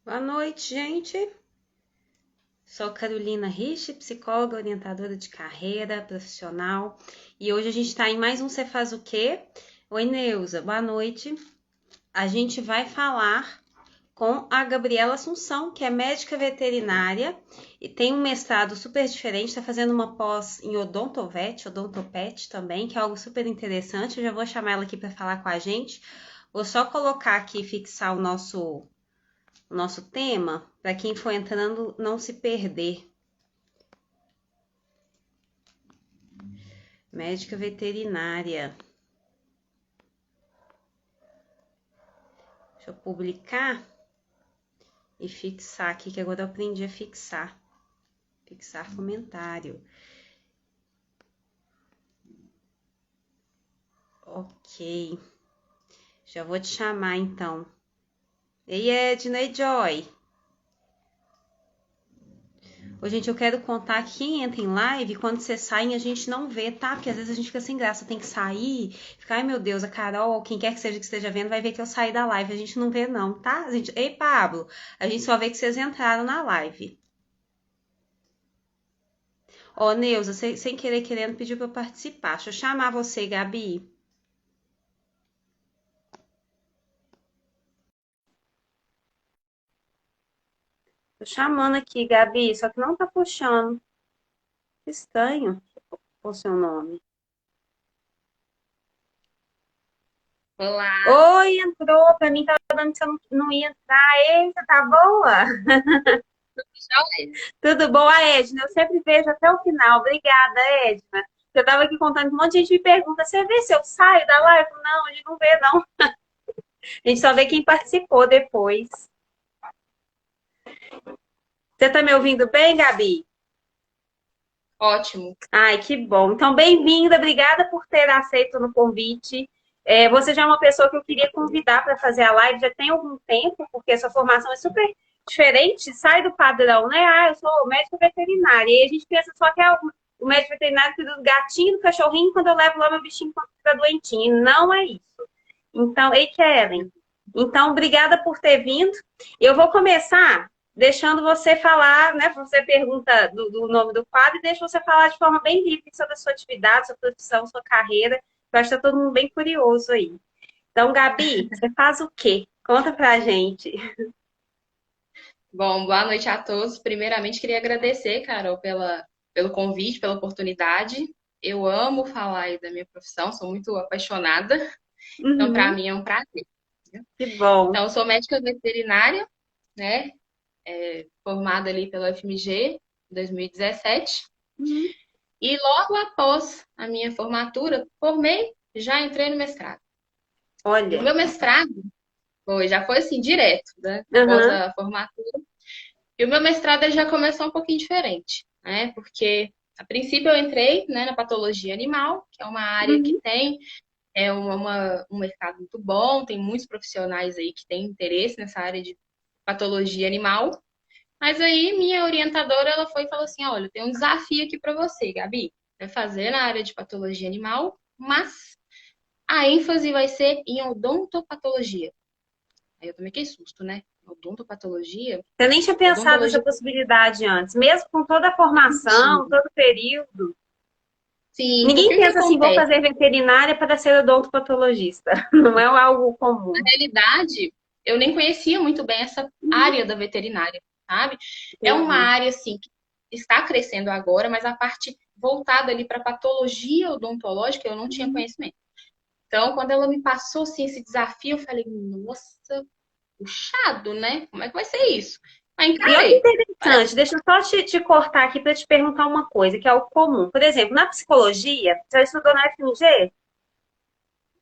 Boa noite, gente. Sou Carolina Rich, psicóloga, orientadora de carreira profissional. E hoje a gente está em mais um Cê Faz o Quê? Oi, Neuza, boa noite. A gente vai falar com a Gabriela Assunção, que é médica veterinária e tem um mestrado super diferente, está fazendo uma pós em odontopet também, que é algo super interessante. Eu já vou chamar ela aqui para falar com a gente. Vou só colocar aqui, fixar o nosso tema, para quem for entrando não se perder. Médica veterinária. Deixa eu publicar e fixar aqui, que agora eu aprendi a fixar. Fixar comentário. Ok. Já vou te chamar então. Ei, Edna e Joy. Ô, gente, eu quero contar que quem entra em live, quando vocês saem, a gente não vê, tá? Porque às vezes a gente fica sem graça, tem que sair, ficar, ai meu Deus, a Carol, ou quem quer que seja que esteja vendo, vai ver que eu saí da live. A gente não vê, não, tá? Ei, Pablo, a gente só vê que vocês entraram na live. Ó, Neuza, sem querer, querendo, pediu pra eu participar. Deixa eu chamar você, Gabi. Tô chamando aqui, Gabi, só que não tá puxando. Que estranho. O seu nome. Olá, Oi, entrou. Pra mim tava dando que você não ia entrar. Eita, tá boa? Joia. Tudo bom, a Edna? Eu sempre vejo até o final. Obrigada, Edna. Eu tava aqui contando que um monte de gente me pergunta: você vê se eu saio da live? Não, a gente não vê, não. A gente só vê quem participou depois. Você tá me ouvindo bem, Gabi? Ótimo. Ai, que bom. Então, bem-vinda. Obrigada por ter aceito no convite. Você já é uma pessoa que eu queria convidar para fazer a live já tem algum tempo, porque a sua formação é super diferente, sai do padrão, né? Ah, eu sou médico veterinário. E aí a gente pensa só que é o médico veterinário cuida do gatinho, do cachorrinho, quando eu levo lá meu bichinho quando fica doentinho. E não é isso. Então, ei, Kellen. Então, obrigada por ter vindo. Eu vou começar deixando você falar, né? Você pergunta do nome do quadro e deixa você falar de forma bem livre sobre a sua atividade, sua profissão, sua carreira. Eu acho que tá todo mundo bem curioso aí. Então, Gabi, você faz o quê? Conta pra gente. Bom, boa noite a todos. Primeiramente, queria agradecer, Carol, pelo convite, pela oportunidade. Eu amo falar aí da minha profissão, sou muito apaixonada, então para Uhum, mim é um prazer. que bom. Então, eu sou médica veterinária, né? Formada ali pela UFMG em 2017. Uhum. E logo após a minha formatura, formei, já entrei no mestrado. E o Olha. meu mestrado já foi assim, direto, né? Após Uhum, a formatura. E o meu mestrado ele já começou um pouquinho diferente, né? Porque a princípio eu entrei, né, na patologia animal, que é uma área que uhum. tem um mercado muito bom, tem muitos profissionais aí que têm interesse nessa área de patologia animal. Mas aí minha orientadora ela foi e falou assim: olha, tem um desafio aqui para você, Gabi. Vai fazer na área de patologia animal, mas a ênfase vai ser em odontopatologia. Aí eu também fiquei susto, né? Odontopatologia? Você nem tinha pensado nessa Odontologia. possibilidade antes, mesmo com toda a formação, todo o período. Sim, Ninguém porque o que pensa assim, vou acontece? fazer veterinária para ser odontopatologista. Não é algo Na comum. realidade, eu nem conhecia muito bem essa área da veterinária, sabe? É uma Entendi. área, assim, que está crescendo agora, mas a parte voltada ali para patologia odontológica eu não tinha conhecimento. Então, quando ela me passou, assim, esse desafio, eu falei, nossa, puxado, né? Como é que vai ser isso? Aí E olha que encarei. Parece interessante, deixa eu só te cortar aqui para te perguntar uma coisa, que é o comum. Por exemplo, na psicologia, você já estudou na FMG?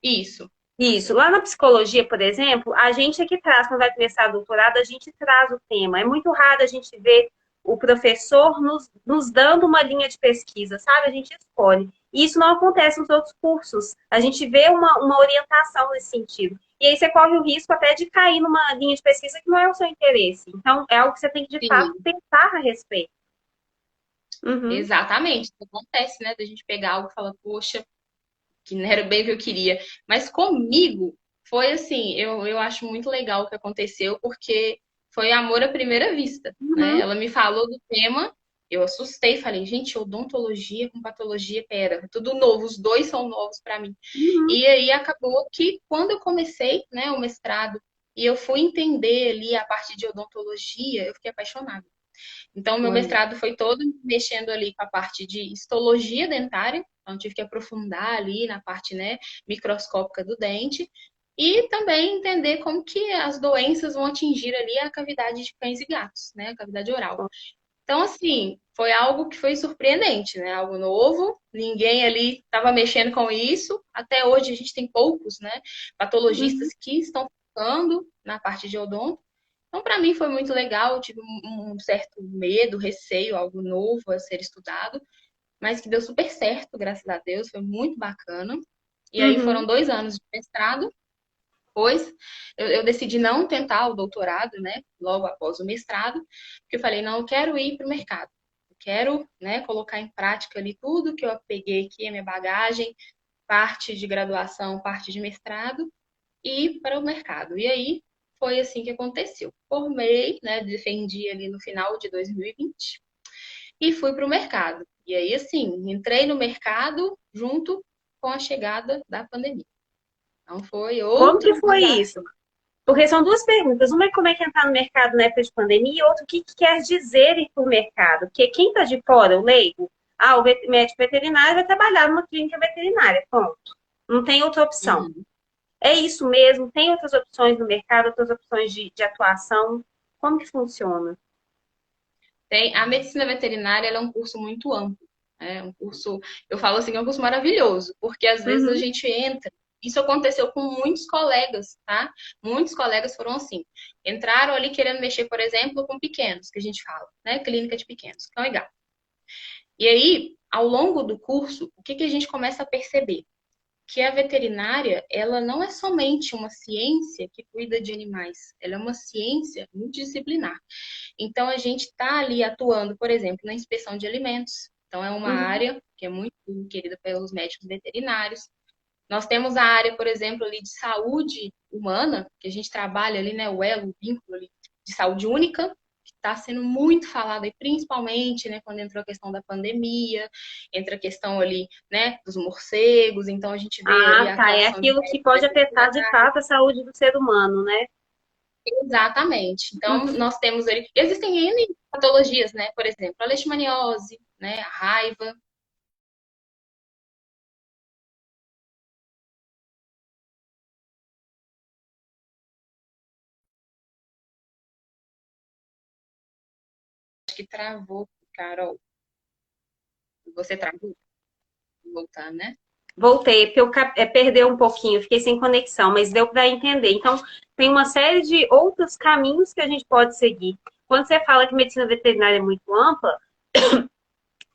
isso. Isso. Lá na psicologia, por exemplo, a gente é que traz, quando vai começar a doutorado, a gente traz o tema. É muito raro a gente ver o professor nos dando uma linha de pesquisa, sabe? A gente escolhe. E isso não acontece nos outros cursos. A gente vê uma orientação nesse sentido. E aí você corre o risco até de cair numa linha de pesquisa que não é o seu interesse. Então, é algo que você tem que, de fato, Sim, pensar a respeito. Uhum. exatamente. Isso acontece, né? Da gente pegar algo e falar, poxa, que não era bem o que eu queria. Mas comigo foi assim, eu acho muito legal o que aconteceu, porque foi amor à primeira vista, né? Uhum. Ela me falou do tema, eu assustei, falei, gente, odontologia com patologia, pera, é tudo novo, os dois são novos para mim. Uhum. E aí acabou que quando eu comecei, né, o mestrado, e eu fui entender ali a parte de odontologia, eu fiquei apaixonada. Então, meu Olha. mestrado foi todo mexendo ali com a parte de histologia dentária, então tive que aprofundar ali na parte, né, microscópica do dente, e também entender como que as doenças vão atingir ali a cavidade de cães e gatos, né, a cavidade oral. Então, assim, foi algo que foi surpreendente, né? Algo novo, ninguém ali estava mexendo com isso. Até hoje a gente tem poucos, né, Uhum. patologistas que estão focando na parte de odonto. Então, para mim foi muito legal, eu tive um certo medo, receio, algo novo a ser estudado, mas que deu super certo, graças a Deus, foi muito bacana. E aí foram Uhum. 2 anos de mestrado. Depois, eu decidi não tentar o doutorado, né, logo após o mestrado, porque eu falei, não, eu quero ir para o mercado. Eu quero, né, colocar em prática ali tudo que eu peguei aqui, a minha bagagem, parte de graduação, parte de mestrado, e ir para o mercado. E aí, foi assim que aconteceu. Formei, né, defendi ali no final de 2020 e fui para o mercado. E aí, assim, entrei no mercado junto com a chegada da pandemia. Então, foi Como que outro foi isso? desafio. Porque são duas perguntas. Uma é como é que entrar no mercado na época de pandemia, e outra, o que, que quer dizer ir para o mercado? Porque quem está de fora, o leigo, o médico veterinário vai trabalhar numa clínica veterinária, ponto. Não tem outra opção. Uhum. É isso mesmo? Tem outras opções no mercado, outras opções de atuação? Como que funciona? A medicina veterinária ela é um curso muito amplo. É um curso, eu falo assim, é um curso maravilhoso, porque às vezes a Uhum. gente entra. Isso aconteceu com muitos colegas, tá? Muitos colegas foram assim. Entraram ali querendo mexer, por exemplo, com pequenos, que a gente fala, né? Clínica de pequenos, cão e gato. E aí, ao longo do curso, o que que a gente começa a perceber? Que a veterinária, ela não é somente uma ciência que cuida de animais, ela é uma ciência multidisciplinar. Então, a gente está ali atuando, por exemplo, na inspeção de alimentos. Então, é uma Uhum. área que é muito querida pelos médicos veterinários. Nós temos a área, por exemplo, ali de saúde humana, que a gente trabalha ali, né, o elo, o vínculo ali de saúde única, que está sendo muito falado aí, principalmente, né, quando entrou a questão da pandemia, entra a questão ali, né, dos morcegos, então a gente vê ali Ah, a tá. É atuação de aquilo que médicos pode afetar de veterinários. fato a saúde do ser humano, né? Exatamente. Então, Uhum. nós temos ali. Existem N patologias, né? Por exemplo, a leishmaniose, né? A raiva. Acho que travou, Carol. Você travou? Voltando, né? Voltei, porque eu perdeu um pouquinho, fiquei sem conexão, mas deu para entender. Então, tem uma série de outros caminhos que a gente pode seguir. Quando você fala que medicina veterinária é muito ampla,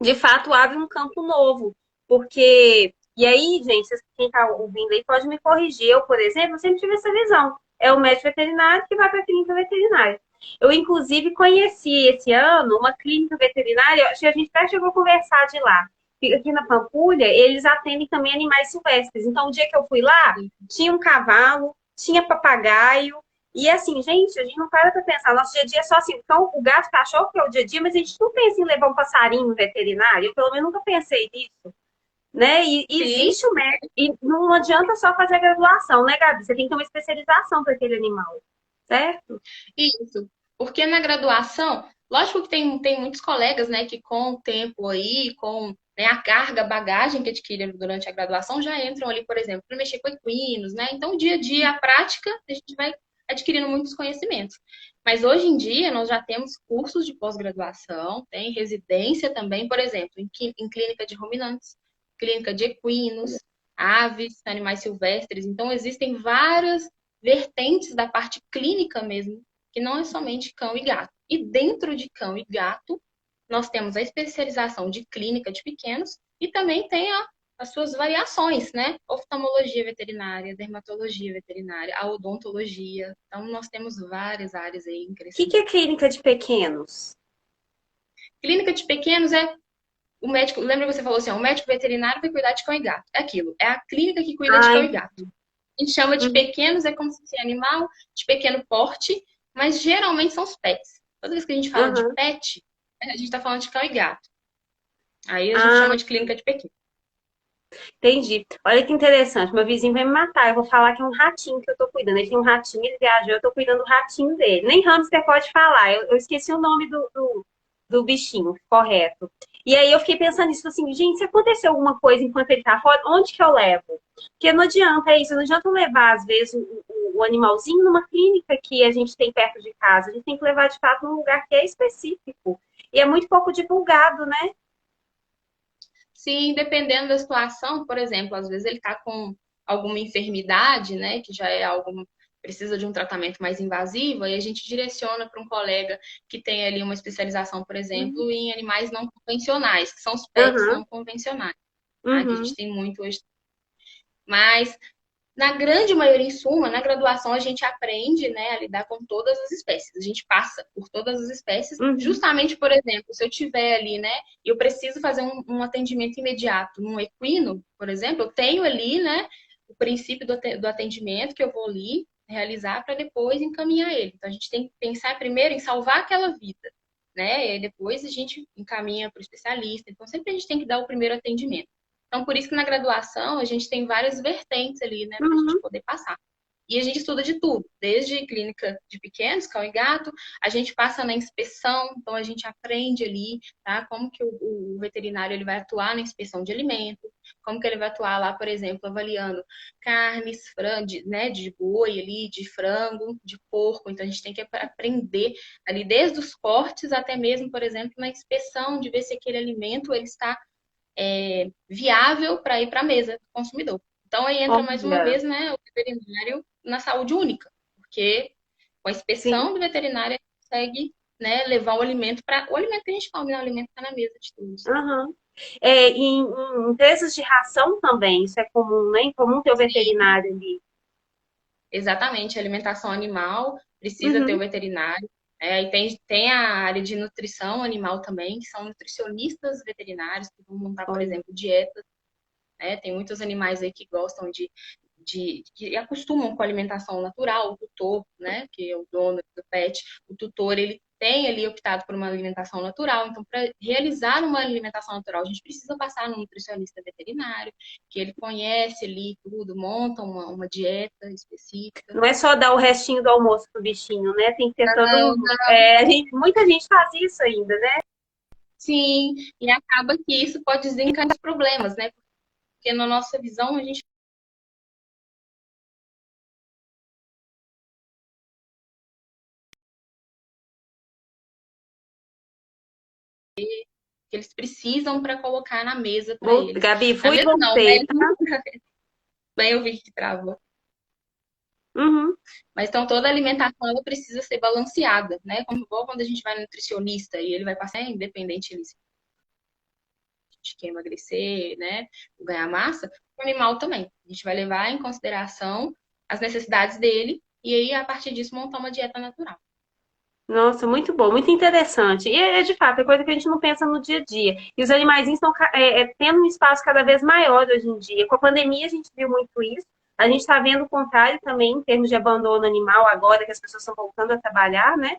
de fato abre um campo novo, porque e aí, gente, quem está ouvindo aí pode me corrigir. Eu, por exemplo, sempre tive essa visão. É o médico veterinário que vai para a clínica veterinária. Eu, inclusive, conheci esse ano uma clínica veterinária, acho que a gente até chegou a conversar de lá. Aqui na Pampulha, eles atendem também animais silvestres. Então, o dia que eu fui lá, tinha um cavalo, tinha papagaio, e assim, gente, a gente não para pra pensar. Nosso dia a dia é só assim. Então, o gato, o cachorro, que é o dia a dia, mas a gente não pensa em levar um passarinho no veterinário. Eu, pelo menos, nunca pensei nisso. Né? E Sim, existe o médico. E não adianta só fazer a graduação, né, Gabi? Você tem que ter uma especialização para aquele animal, certo? isso. Porque na graduação, lógico que tem muitos colegas, né, que com o tempo aí, com né, a carga, a bagagem que adquirem durante a graduação, já entram ali, por exemplo, para mexer com equinos, né? Então, dia a dia, a prática, a gente vai adquirindo muitos conhecimentos. Mas hoje em dia, nós já temos cursos de pós-graduação, tem residência também, por exemplo, em clínica de ruminantes, clínica de equinos, aves, animais silvestres. Então, existem várias vertentes da parte clínica mesmo que não é somente cão e gato. E dentro de cão e gato, nós temos a especialização de clínica de pequenos e também tem as suas variações, né? Oftalmologia veterinária, dermatologia veterinária, a odontologia. Então, nós temos várias áreas aí em Que crescimento. é clínica de pequenos? Clínica de pequenos é o médico, lembra que você falou assim, ó, o médico veterinário vai cuidar de cão e gato. É aquilo, é a clínica que cuida de cão Ai, e gato. A gente chama de uhum. pequenos, é como se fosse animal de pequeno porte, mas geralmente são os pets. Toda vez que a gente fala de Aham. pet, a gente está falando de cão e gato. Aí a gente Ah, chama de clínica de Pequim. entendi. Olha que interessante. Meu vizinho vai me matar. Eu vou falar que é um ratinho que eu tô cuidando. Ele tem um ratinho, ele viajou, eu tô cuidando do ratinho dele. Nem hamster pode falar. Eu esqueci o nome do bichinho, correto. E aí eu fiquei pensando nisso, assim, gente, se acontecer alguma coisa enquanto ele tá fora, onde que eu levo? Porque não adianta, é isso, não adianta eu levar, às vezes, o animalzinho numa clínica que a gente tem perto de casa. A gente tem que levar, de fato, num lugar que é específico. E é muito pouco divulgado, né? Sim, dependendo da situação, por exemplo, às vezes ele está com alguma enfermidade, né, que já é algo, precisa de um tratamento mais invasivo, e a gente direciona para um colega que tem ali uma especialização, por exemplo, em animais não convencionais, que são os pets Aham, não convencionais, tá? Que a gente uhum, tem muito hoje. Mas na grande maioria, em suma, na graduação a gente aprende, né, a lidar com todas as espécies. A gente passa por todas as espécies, uhum, justamente, por exemplo, se eu tiver ali, né, e eu preciso fazer um atendimento imediato num equino, por exemplo, eu tenho ali, né, o princípio do atendimento que eu vou ali realizar para depois encaminhar ele. Então a gente tem que pensar primeiro em salvar aquela vida, né, e aí depois a gente encaminha para o especialista. Então sempre a gente tem que dar o primeiro atendimento. Então, por isso que na graduação a gente tem várias vertentes ali, né, para a gente uhum. poder passar. E a gente estuda de tudo, desde clínica de pequenos, cão e gato, a gente passa na inspeção, então a gente aprende ali, tá? Como que o veterinário ele vai atuar na inspeção de alimento, como que ele vai atuar lá, por exemplo, avaliando carnes, frango, né, de boi ali, de frango, de porco. Então a gente tem que aprender ali desde os cortes até mesmo, por exemplo, na inspeção de ver se aquele alimento ele está viável para ir para a mesa do consumidor. Então aí entra mais uma Olha, vez, né, o veterinário na saúde única, porque com a sim. inspeção do veterinário a gente consegue, né, levar o alimento para o alimento que a gente come, né, o alimento está na mesa de todos. Aham. Em empresas de ração também, isso é comum, né? É comum ter o Sim, veterinário ali. exatamente, alimentação animal precisa ter o Uhum. veterinário. E tem a área de nutrição animal também, que são nutricionistas veterinários que vão montar, por Olha. exemplo, dietas, né? Tem muitos animais aí que gostam que acostumam com a alimentação natural, o tutor, né, que é o dono do pet, o tutor, ele tem ali optado por uma alimentação natural. Então, para realizar uma alimentação natural, a gente precisa passar no nutricionista veterinário, que ele conhece ali tudo, monta uma dieta específica. Não é só dar o restinho do almoço pro bichinho, né? Tem que ter todo Não, um. É, muita gente faz isso ainda, né? sim, e acaba que isso pode desencadear problemas, né? Porque na nossa visão, a gente que eles precisam para colocar na mesa para eles. Gabi, Na fui e mesa não, voltei, né? tá? Bem, eu vi que travou. Uhum. Mas então toda alimentação ela precisa ser balanceada, né? Como igual quando a gente vai no nutricionista e ele vai passar independente se a gente quer emagrecer, né? Ou ganhar massa, o animal também. A gente vai levar em consideração as necessidades dele e aí, a partir disso, montar uma dieta natural. Nossa, muito bom, muito interessante. E de fato, é coisa que a gente não pensa no dia a dia. E os animaizinhos estão tendo um espaço cada vez maior hoje em dia. Com a pandemia, a gente viu muito isso. A gente está vendo o contrário também, em termos de abandono animal, agora que as pessoas estão voltando a trabalhar, né?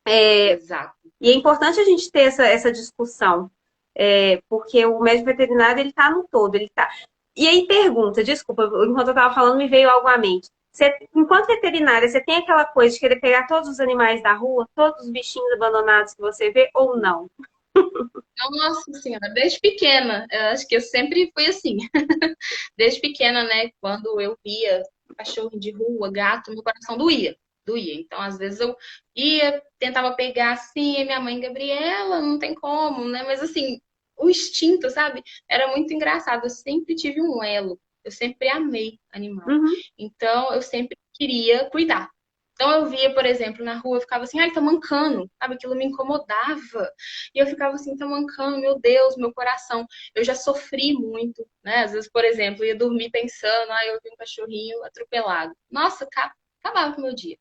Exato. E é importante a gente ter essa discussão, porque o médico veterinário ele está no todo, ele tá. E aí pergunta, desculpa, enquanto eu estava falando me veio algo à mente. Você, enquanto veterinária, você tem aquela coisa de querer pegar todos os animais da rua, todos os bichinhos abandonados que você vê, ou não? Nossa Senhora, desde pequena, eu acho que eu sempre fui assim. Desde pequena, né? Quando eu via cachorro de rua, gato, meu coração doía. Doía. Então, às vezes eu ia, tentava pegar assim, e minha mãe, Gabriela, não tem como, né? Mas assim, o instinto, sabe? Era muito engraçado. Eu sempre tive um elo. Eu sempre amei animal. Uhum. Então, eu sempre queria cuidar. Então, eu via, por exemplo, na rua, eu ficava assim, ai, tá mancando, sabe? Aquilo me incomodava. E eu ficava assim, tá mancando, meu Deus, meu coração. Eu já sofri muito, né? Às vezes, por exemplo, ia dormir pensando, ah, eu vi um cachorrinho atropelado. Nossa, acabava com o meu dia.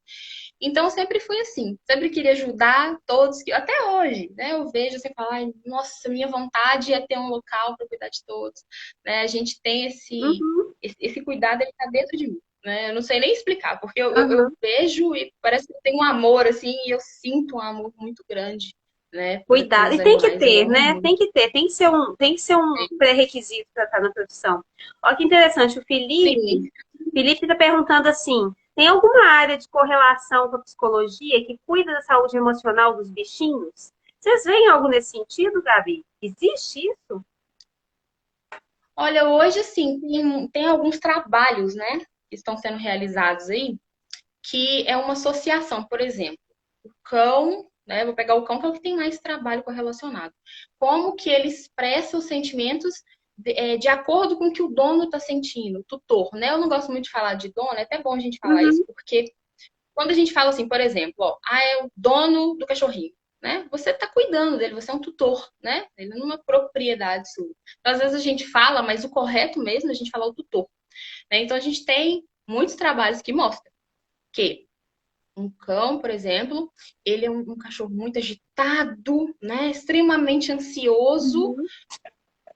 Então, eu sempre fui assim, sempre queria ajudar todos, até hoje, né? Eu vejo assim, falar, ai, nossa, minha vontade é ter um local para cuidar de todos, né? A gente tem Uhum. esse cuidado, ele tá dentro de mim. né? Eu não sei nem explicar, porque eu Aham. vejo e parece que tem um amor, assim, e eu sinto um amor muito grande, né, Cuidado. pelos E tem que animais. Eu ter, amo né? muito. Tem que ser um pré-requisito para estar na produção. Olha que interessante, o Sim. Felipe está perguntando assim: tem alguma área de correlação com a psicologia que cuida da saúde emocional dos bichinhos? Vocês veem algo nesse sentido, Gabi? Existe isso? Olha, hoje, assim, tem alguns trabalhos, né, que estão sendo realizados aí, que é uma associação, por exemplo, o cão, né? Vou pegar o cão, que é o que tem mais trabalho correlacionado. Como que ele expressa os sentimentos de acordo com o que o dono está sentindo, o tutor, né? Eu não gosto muito de falar de dono, é até bom a gente falar isso, Uhum, porque quando a gente fala assim, por exemplo, ó, é o dono do cachorrinho, né? Você está cuidando dele, você é um tutor, né? Ele não é uma propriedade sua. Então, às vezes a gente fala, mas o correto mesmo é a gente falar o tutor, né? Então a gente tem muitos trabalhos que mostram que um cão, por exemplo, ele é um cachorro muito agitado, né? Extremamente ansioso. uhum.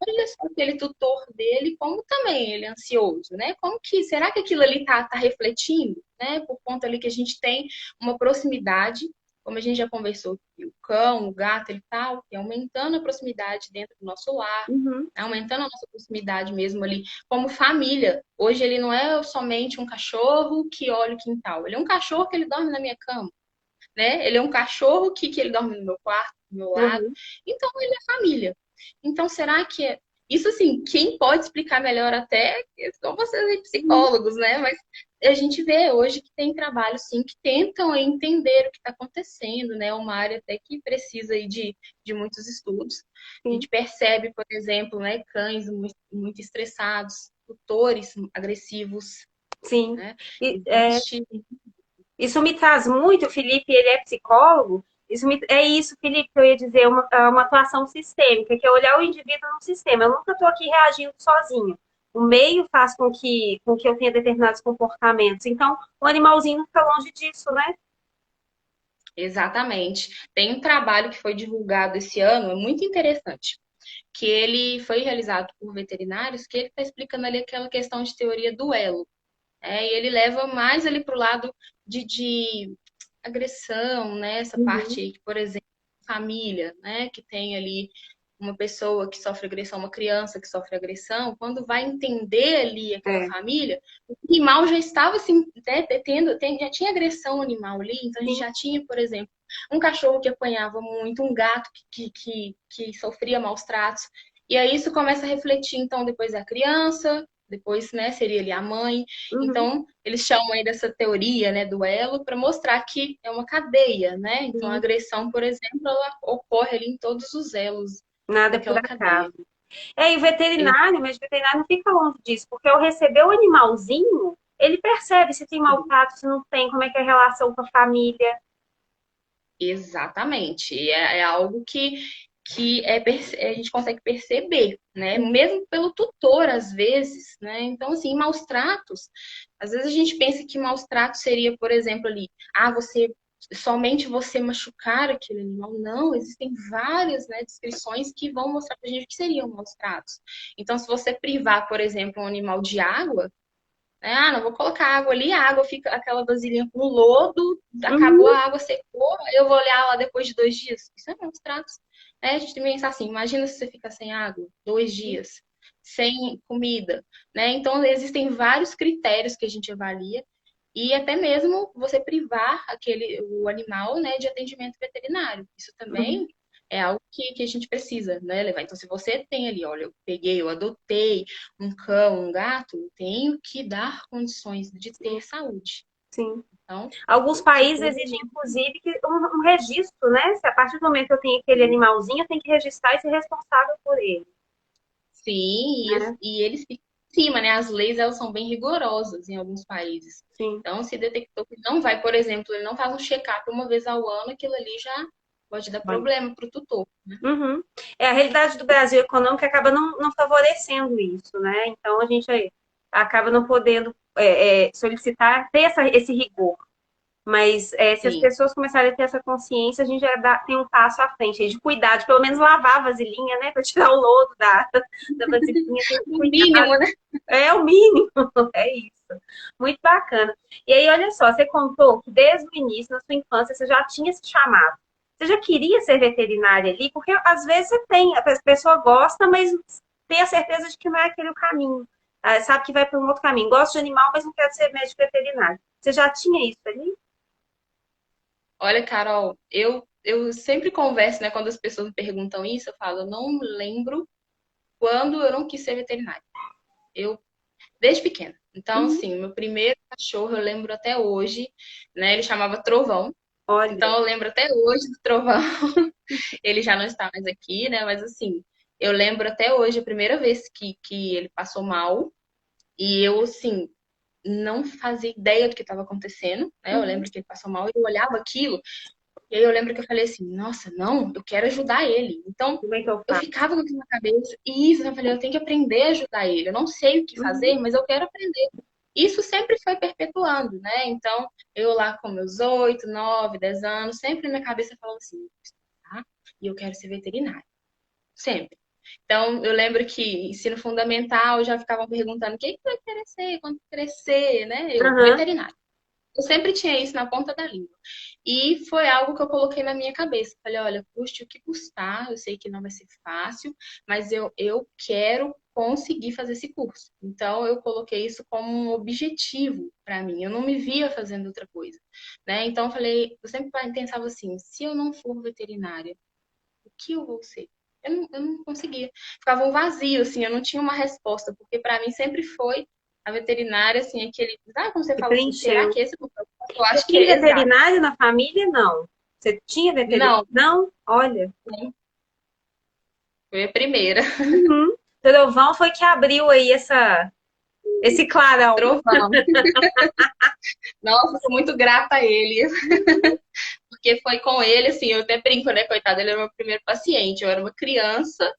Olha só aquele tutor dele, como também ele é ansioso, né? Como que, será que aquilo ali tá refletindo, né? Por conta ali que a gente tem uma proximidade, como a gente já conversou, que o cão, o gato, ele tá aumentando a proximidade dentro do nosso lar, Uhum. né? Aumentando a nossa proximidade mesmo ali, como família. Hoje ele não é somente um cachorro que olha o quintal, ele é um cachorro que ele dorme na minha cama, né? Ele é um cachorro que ele dorme no meu quarto, do meu lado. Uhum. Então, ele é família. Então, será que é... Isso, assim, quem pode explicar melhor até são vocês aí, Uhum. psicólogos, né? Mas a gente vê hoje que tem trabalhos, sim, que tentam entender o que está acontecendo, né? Uma área até que precisa aí de muitos estudos. A Sim, gente percebe, por exemplo, né, cães muito estressados, tutores agressivos, sim. né? E, Existe. isso me traz muito, o Felipe, ele é psicólogo. É isso, Felipe, que eu ia dizer, uma atuação sistêmica, que é olhar o indivíduo no sistema. Eu nunca estou aqui reagindo sozinho. O meio faz com que eu tenha determinados comportamentos. Então, o animalzinho não fica longe disso, né? Exatamente. Tem um trabalho que foi divulgado esse ano, é muito interessante, que ele foi realizado por veterinários, que ele está explicando ali aquela questão de teoria do elo. E ele leva mais ali para o lado de agressão, né? Essa parte Uhum, aí, que, por exemplo, família, né? Que tem ali uma pessoa que sofre agressão, uma criança que sofre agressão, quando vai entender ali aquela é, família, o animal já estava assim, né, já tinha agressão animal ali, então a gente sim. já tinha, por exemplo, um cachorro que apanhava muito, um gato que sofria maus tratos, e aí isso começa a refletir, então, depois da criança, depois, né, seria ali a mãe. Uhum, Então, eles chamam aí dessa teoria, né, do elo, para mostrar que é uma cadeia, né? Então, a sim. agressão, por exemplo, ela ocorre ali em todos os elos Nada é por daquela cadeia. acaso. E o veterinário, mas o veterinário não fica longe disso, porque ao receber o animalzinho, ele percebe se tem maltrato, se não tem, como é que é a relação com a família. Exatamente. É algo que a gente consegue perceber, né? Mesmo pelo tutor, às vezes, né? Então, assim, maus tratos, às vezes a gente pensa que maus tratos seria, por exemplo, ali, somente você machucar aquele animal. Não, existem várias, né, descrições que vão mostrar pra gente o que seriam maus tratos. Então, se você privar, por exemplo, um animal de água, né? Não vou colocar água ali, a água fica aquela vasilhinha com lodo, acabou Uhum, a água, secou, eu vou olhar lá depois de 2 dias. Isso é maus tratos. A gente tem que pensar assim, imagina se você fica sem água 2 dias, sem comida, né? Então, existem vários critérios que a gente avalia e até mesmo você privar o animal, né, de atendimento veterinário. Isso uhum. também é algo que a gente precisa, né, levar. Então, se você tem ali, olha, eu peguei, eu adotei um cão, um gato, eu tenho que dar condições de ter saúde. Sim. Então, Alguns isso países tudo, exigem, inclusive, um registro, né? Se a partir do momento que eu tenho aquele animalzinho, eu tenho que registrar e ser responsável por ele, sim, né? e eles ficam em cima, né? As leis, elas são bem rigorosas em alguns países. Sim. Então, se detectou que não vai, por exemplo, ele não faz um check-up uma vez ao ano, aquilo ali já pode dar Olha. problema para o tutor, né? Uhum. A realidade do Brasil econômica acaba não favorecendo isso, né? Então a gente acaba não podendo solicitar, ter esse rigor. Mas se as Sim. pessoas começarem a ter essa consciência, a gente já tem um passo à frente aí de cuidar, de pelo menos lavar a vasilhinha, né? Para tirar o lodo da vasilhinha, tem que No cuidar. mínimo, né? É o mínimo, é isso. Muito bacana. E aí, olha só, você contou que desde o início, na sua infância, você já tinha esse chamado. Você já queria ser veterinária ali? Porque às vezes você tem, a pessoa gosta, mas tem a certeza de que não é aquele o caminho. Sabe que vai para um outro caminho. Gosta de animal, mas não quer ser médico veterinário. Você já tinha isso ali? Olha, Carol, eu sempre converso, né? Quando as pessoas me perguntam isso, eu falo, eu não lembro quando eu não quis ser veterinária. Eu, desde pequena. Então, Uhum. assim, o meu primeiro cachorro eu lembro até hoje, né? Ele chamava Trovão. Olha, Então, eu lembro até hoje do Trovão. Ele já não está mais aqui, né? Mas, assim, eu lembro até hoje a primeira vez que ele passou mal. E eu, assim, não fazia ideia do que estava acontecendo, né? Eu uhum. lembro que ele passou mal e eu olhava aquilo. E aí eu lembro que eu falei assim, nossa, não, eu quero ajudar ele. Então, Como é que eu eu faço? ficava com aquilo na cabeça, e isso, eu falei, eu tenho que aprender a ajudar ele. Eu não sei o que Uhum. fazer, mas eu quero aprender. Isso sempre foi perpetuando, né? Então, eu lá com meus 8, 9, 10 anos, sempre na minha cabeça falando assim, tá? E eu quero ser veterinária. Sempre. Então, eu lembro que ensino fundamental já ficavam perguntando o que que vai querer ser quando crescer, né? Eu, Aham. veterinária. Eu sempre tinha isso na ponta da língua. E foi algo que eu coloquei na minha cabeça. Falei, olha, custe o que custar, eu sei que não vai ser fácil, mas eu quero conseguir fazer esse curso. Então, eu coloquei isso como um objetivo para mim. Eu não me via fazendo outra coisa, né? Então, eu falei, eu sempre pensava assim, se eu não for veterinária, o que eu vou ser? Eu não conseguia. Ficava um vazio, assim, eu não tinha uma resposta, porque para mim sempre foi a veterinária, assim, aquele. Ah, como você Que fala assim, será preencheu. que esse é o meu propósito? Eu Você acho que tem é exato. veterinário na família? Não. Você tinha veterinário? Não, Não? Olha. foi a primeira. Uhum. Trovão foi que abriu aí esse clarão. Trovão. Nossa, sou muito grata a ele, porque foi com ele, assim, eu até brinco, né, coitado, ele era o meu primeiro paciente, eu era uma criança,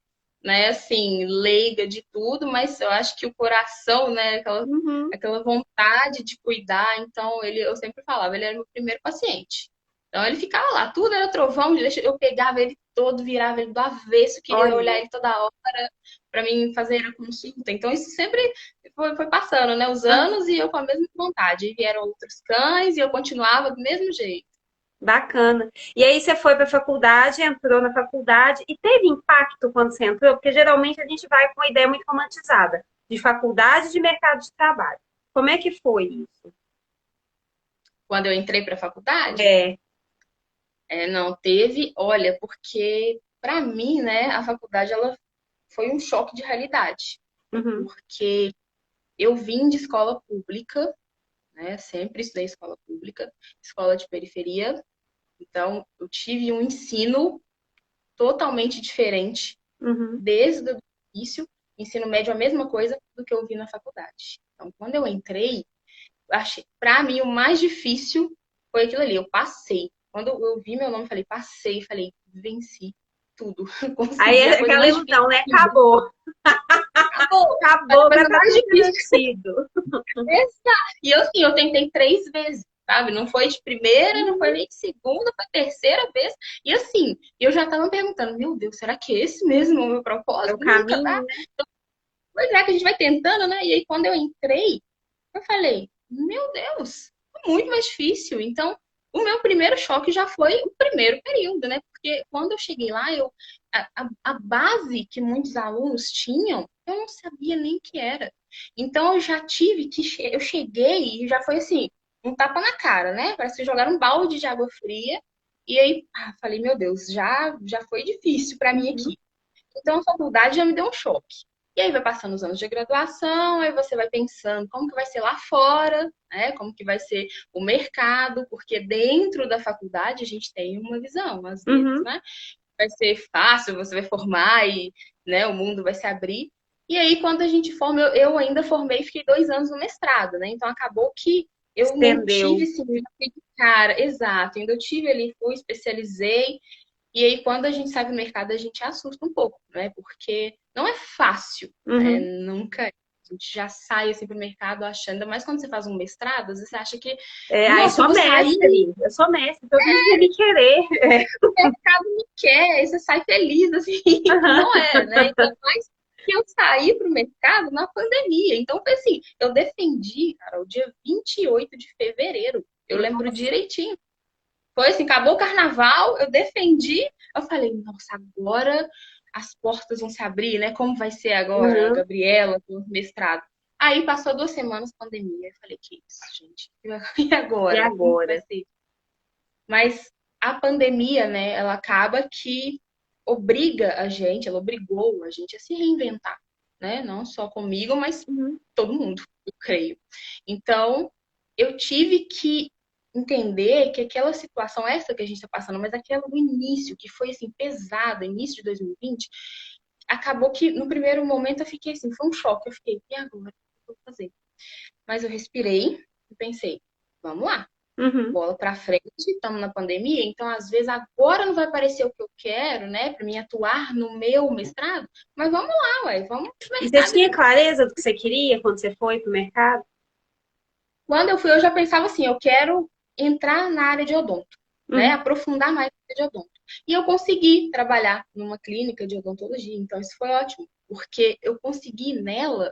né, assim, leiga de tudo, mas eu acho que o coração, né, Uhum. aquela vontade de cuidar, então eu sempre falava, ele era meu primeiro paciente. Então ele ficava lá, tudo era trovão, eu pegava ele todo, virava ele do avesso, queria olhar Olha. ele toda hora para mim fazer a consulta. Então isso sempre foi passando, né, os Ah, anos e eu com a mesma vontade. E vieram outros cães e eu continuava do mesmo jeito. bacana. E aí você foi para a faculdade, entrou na faculdade e teve impacto quando você entrou? Porque geralmente a gente vai com uma ideia muito romantizada de faculdade e de mercado de trabalho. Como é que foi isso? Quando eu entrei para a faculdade, É. não teve, olha, porque para mim, né, a faculdade ela foi um choque de realidade, Uhum. porque eu vim de escola pública, né, sempre estudei em escola pública, escola de periferia, então eu tive um ensino totalmente diferente Uhum. desde o início, ensino médio a mesma coisa do que eu vi na faculdade. Então, quando eu entrei, achei, para mim o mais difícil foi aquilo ali, eu passei. Quando eu vi meu nome, falei, passei, falei, venci tudo, Aí consegui é a coisa aquela mais difícil ilusão, né? da vida. Acabou. Acabou! A Acabou, coisa agora tá mais tudo difícil. garantido. E eu, assim, eu tentei 3 vezes, sabe? Não foi de primeira, não foi Uhum. nem de segunda, foi terceira vez. E assim, eu já tava me perguntando, meu Deus, será que é esse mesmo o meu É o propósito? Nunca dá. caminho, né? Pois é, que a gente vai tentando, né? E aí, quando eu entrei, eu falei, meu Deus, é muito mais difícil. Então, o meu primeiro choque já foi o primeiro período, né? Porque quando eu cheguei lá, a base que muitos alunos tinham, eu não sabia nem o que era. Então, eu já tive que. Eu cheguei e já foi assim, um tapa na cara, né? Parece que jogaram um balde de água fria. E aí, falei, meu Deus, já foi difícil para mim Uhum. aqui. Então, a faculdade já me deu um choque. E aí vai passando os anos de graduação, aí você vai pensando como que vai ser lá fora, né? Como que vai ser o mercado, porque dentro da faculdade a gente tem uma visão, às vezes, Uhum. né? Vai ser fácil, você vai formar e, né, o mundo vai se abrir. E aí, quando a gente forma, eu ainda formei e fiquei 2 anos no mestrado, né? Então acabou que eu não tive Estendeu. esse de cara, exato. Ainda eu tive ali, fui, especializei, e aí, quando a gente sai do mercado, a gente assusta um pouco, né? Porque não é fácil, né? Uhum. Nunca é. A gente já sai assim pro mercado achando, ainda mais quando você faz um mestrado, às vezes você acha que, Aí nossa, eu sou vou sair, mestre, eu sou mestre, todo mundo vai me querer. o mercado me quer, aí você sai feliz, assim, não é, né? Então, mas que eu saí pro mercado na pandemia. Então, foi assim, eu defendi, cara, o dia 28 de fevereiro. Eu lembro direitinho. Foi assim, acabou o carnaval, eu defendi. Eu falei, nossa, agora as portas vão se abrir, né? Como vai ser agora, a Uhum. Gabriela, com o mestrado? Aí passou 2 semanas pandemia. Eu falei, que isso, gente? E E agora? Como que vai agora? ser? Mas a pandemia, né, ela acaba que obriga a gente, ela obrigou a gente a se reinventar, né? Não só comigo, mas Uhum. todo mundo, eu creio. Então, eu tive que entender que aquela situação, essa que a gente está passando, mas aquela do início, que foi assim, pesada, início de 2020, acabou que no primeiro momento eu fiquei assim, foi um choque. Eu fiquei, e agora? O que eu vou fazer? Mas eu respirei e pensei, vamos lá, Uhum. bola para frente, estamos na pandemia, então às vezes agora não vai aparecer o que eu quero, né, para mim atuar no meu mestrado, mas vamos lá, ué, vamos pro E você mercado e tinha ver o que clareza do que você queria quando você foi pro mercado? Quando eu fui, eu já pensava assim, eu quero entrar na área de odonto, né? Uhum. Aprofundar mais na área de odonto. E eu consegui trabalhar numa clínica de odontologia, então isso foi ótimo, porque eu consegui nela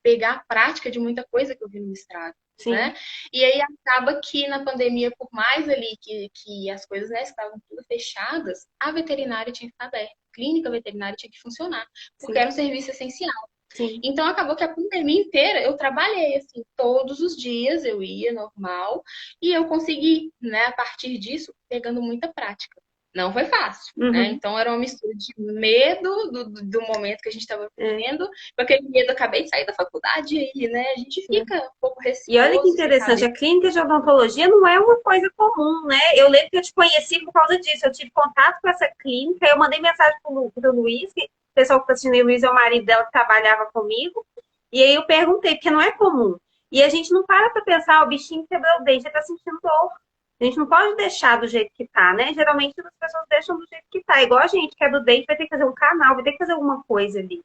pegar a prática de muita coisa que eu vi no mestrado, Sim, né? E aí acaba que na pandemia, por mais ali que as coisas, né, estavam tudo fechadas, a veterinária tinha que estar aberta, a clínica veterinária tinha que funcionar, porque sim, era um serviço essencial. sim. Então acabou que a pandemia inteira eu trabalhei assim, todos os dias eu ia normal e eu consegui, né, a partir disso, pegando muita prática. Não foi fácil, né? Uhum. Então era uma mistura de medo do momento que a gente estava É, vivendo, com aquele medo, acabei de sair da faculdade aí, né? A gente é. fica um pouco E olha que receoso, sem interessante, saber. a clínica de odontologia não é uma coisa comum, né? Eu lembro que eu te conheci por causa disso. Eu tive contato com essa clínica, eu mandei mensagem pro Luiz, que o pessoal que está assistindo, o Luiz é o marido dela que trabalhava comigo, e aí eu perguntei, porque não é comum. E a gente não para pensar, o bichinho quebrou o dente, ele tá sentindo dor. A gente não pode deixar do jeito que tá, né? Geralmente as pessoas deixam do jeito que tá. Igual a gente, quebra o dente, vai ter que fazer um canal, vai ter que fazer alguma coisa ali.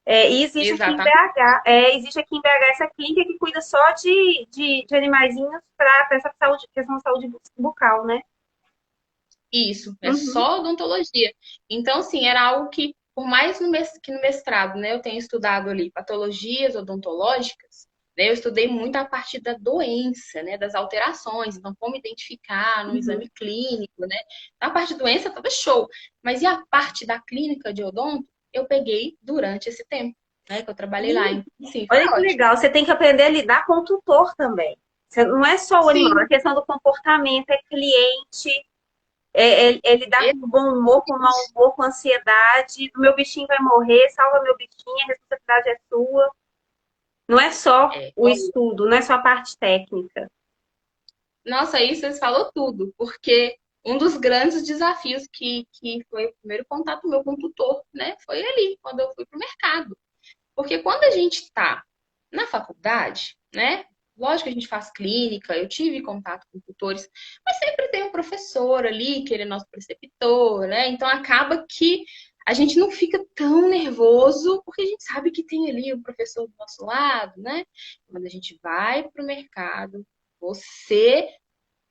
E existe aqui em Exatamente BH, existe aqui em BH essa clínica que cuida só de animaizinhos para essa saúde, questão de saúde bucal, né? isso, é Uhum, só odontologia. Então, assim, era algo que, por mais que no mestrado, né, eu tenha estudado ali patologias odontológicas, né, eu estudei muito a partir da doença, né, das alterações, então como identificar no uhum. exame clínico, né? A parte de doença estava show, mas e a parte da clínica de odonto, eu peguei durante esse tempo, né, que eu trabalhei lá. E Então, sim, foi olha que ótimo. legal, você tem que aprender a lidar com o tutor também. Não é só o animal, Sim, é questão do comportamento, é cliente, é lidar com bom humor, com mau humor, com ansiedade. O meu bichinho vai morrer, salva meu bichinho, a responsabilidade é sua. Não é só é, o estudo, não é só a parte técnica. nossa, aí vocês falou tudo, porque um dos grandes desafios que foi o primeiro contato meu com o tutor, né? Foi ali, quando eu fui para o mercado. Porque quando a gente está na faculdade, né? Lógico que a gente faz clínica, eu tive contato com tutores, mas sempre tem um professor ali, que ele é nosso preceptor, né? Então acaba que a gente não fica tão nervoso, porque a gente sabe que tem ali o professor do nosso lado, né? Quando a gente vai para o mercado, você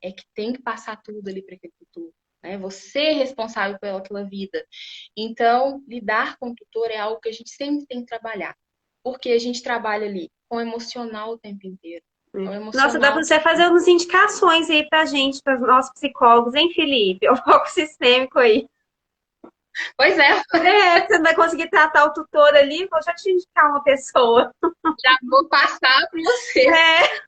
é que tem que passar tudo ali para aquele tutor. Né? Você é responsável pelaquela vida. Então, lidar com o tutor é algo que a gente sempre tem que trabalhar. Porque a gente trabalha ali com o emocional o tempo inteiro. Então, o Nossa, dá para emocional. você fazer umas indicações aí pra gente, para os nossos psicólogos, hein, Felipe? O foco sistêmico aí. Pois é, Você não vai conseguir tratar o tutor ali, vou já te indicar uma pessoa. já vou passar para você. É.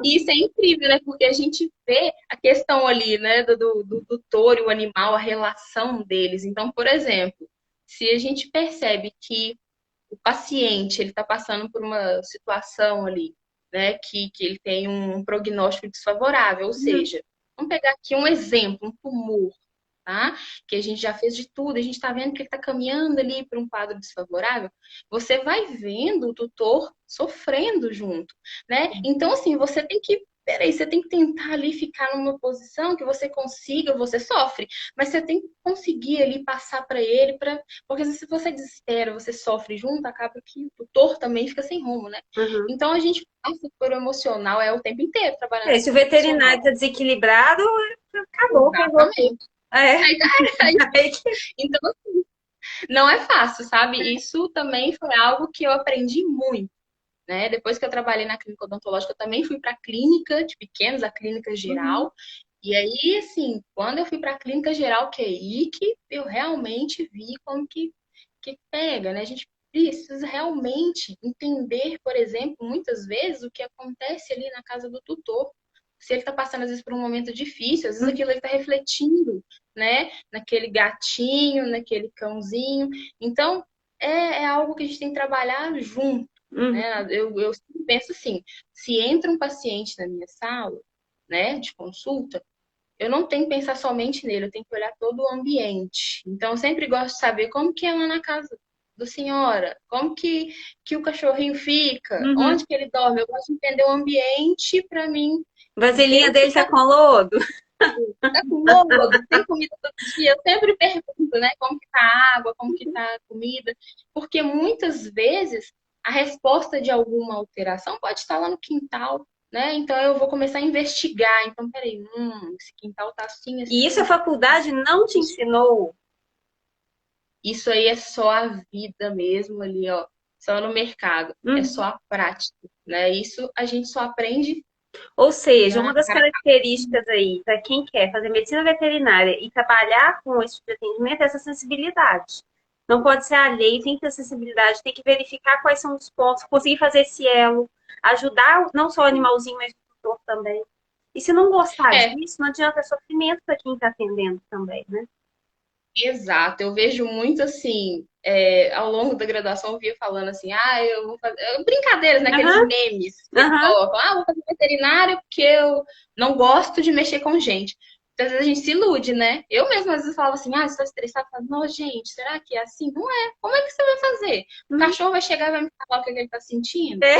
E isso é incrível, né? Porque a gente vê a questão ali, né, do tutor e o animal, a relação deles. Então, por exemplo, se a gente percebe que o paciente ele está passando por uma situação ali, né, que ele tem um prognóstico desfavorável, ou seja, vamos pegar aqui um exemplo, um tumor, tá? Que a gente já fez de tudo, a gente está vendo que ele está caminhando ali para um quadro desfavorável, você vai vendo o tutor sofrendo junto, né? Então, assim, você tem que peraí, você tem que tentar ali ficar numa posição que você consiga, você sofre, mas você tem que conseguir ali passar para ele, porque se você desespera, você sofre junto, acaba que o tutor também fica sem rumo, né? Uhum. Então a gente passa por emocional o tempo inteiro trabalhando É, essa se o questão veterinário emocional. está desequilibrado, acabou, ferrou tudo. Exatamente. É. Então, não é fácil, sabe? Isso também foi algo que eu aprendi muito, né? Depois que eu trabalhei na clínica odontológica, eu também fui para a clínica de pequenos, a clínica Uhum. geral. E aí, assim, quando eu fui para a clínica geral, que é aí que eu realmente vi como que pega, né? A gente precisa realmente entender, por exemplo, muitas vezes o que acontece ali na casa do tutor. Se ele está passando, às vezes, por um momento difícil, às vezes aquilo ele está refletindo, né? Naquele gatinho, naquele cãozinho. Então, é algo que a gente tem que trabalhar junto, Uhum. né? Eu sempre penso assim, se entra um paciente na minha sala, né, de consulta, eu não tenho que pensar somente nele, eu tenho que olhar todo o ambiente. Então, eu sempre gosto de saber como que é lá na casa do senhora, como que o cachorrinho fica, Uhum. onde que ele dorme. Eu gosto de entender o ambiente para mim ver Vasilhinha o que dele tá está com lodo. com lodo, tem comida todo dia. Eu sempre pergunto, né, como que tá a água, como que tá a comida, porque muitas vezes a resposta de alguma alteração pode estar lá no quintal, né? Então eu vou começar a investigar. Então, peraí, esse quintal tá assim, E isso a assim. faculdade não te ensinou. Isso aí é só a vida mesmo ali, ó, só no mercado. É só Uhum. a prática, né? Isso a gente só aprende Ou seja, uma na das cara. características aí para quem quer fazer medicina veterinária e trabalhar com esse tipo de atendimento é essa sensibilidade. Não pode ser alheio, tem que ter sensibilidade, tem que verificar quais são os pontos, conseguir fazer esse elo, ajudar não só o animalzinho, mas o tutor também. E se não gostar É, disso, não adianta, é sofrimento para quem está atendendo também, né? exato, eu vejo muito assim, ao longo da graduação eu via falando assim, eu vou fazer brincadeiras, naqueles Aham, memes que eles aham. colocam, vou fazer veterinário porque eu não gosto de mexer com gente. Então, às vezes a gente se ilude, né? Eu mesma às vezes falava assim, você está estressado? Eu falava, não, gente, será que é assim? Não é. Como é que você vai fazer? O Hum. cachorro vai chegar e vai me falar o que ele está sentindo? É,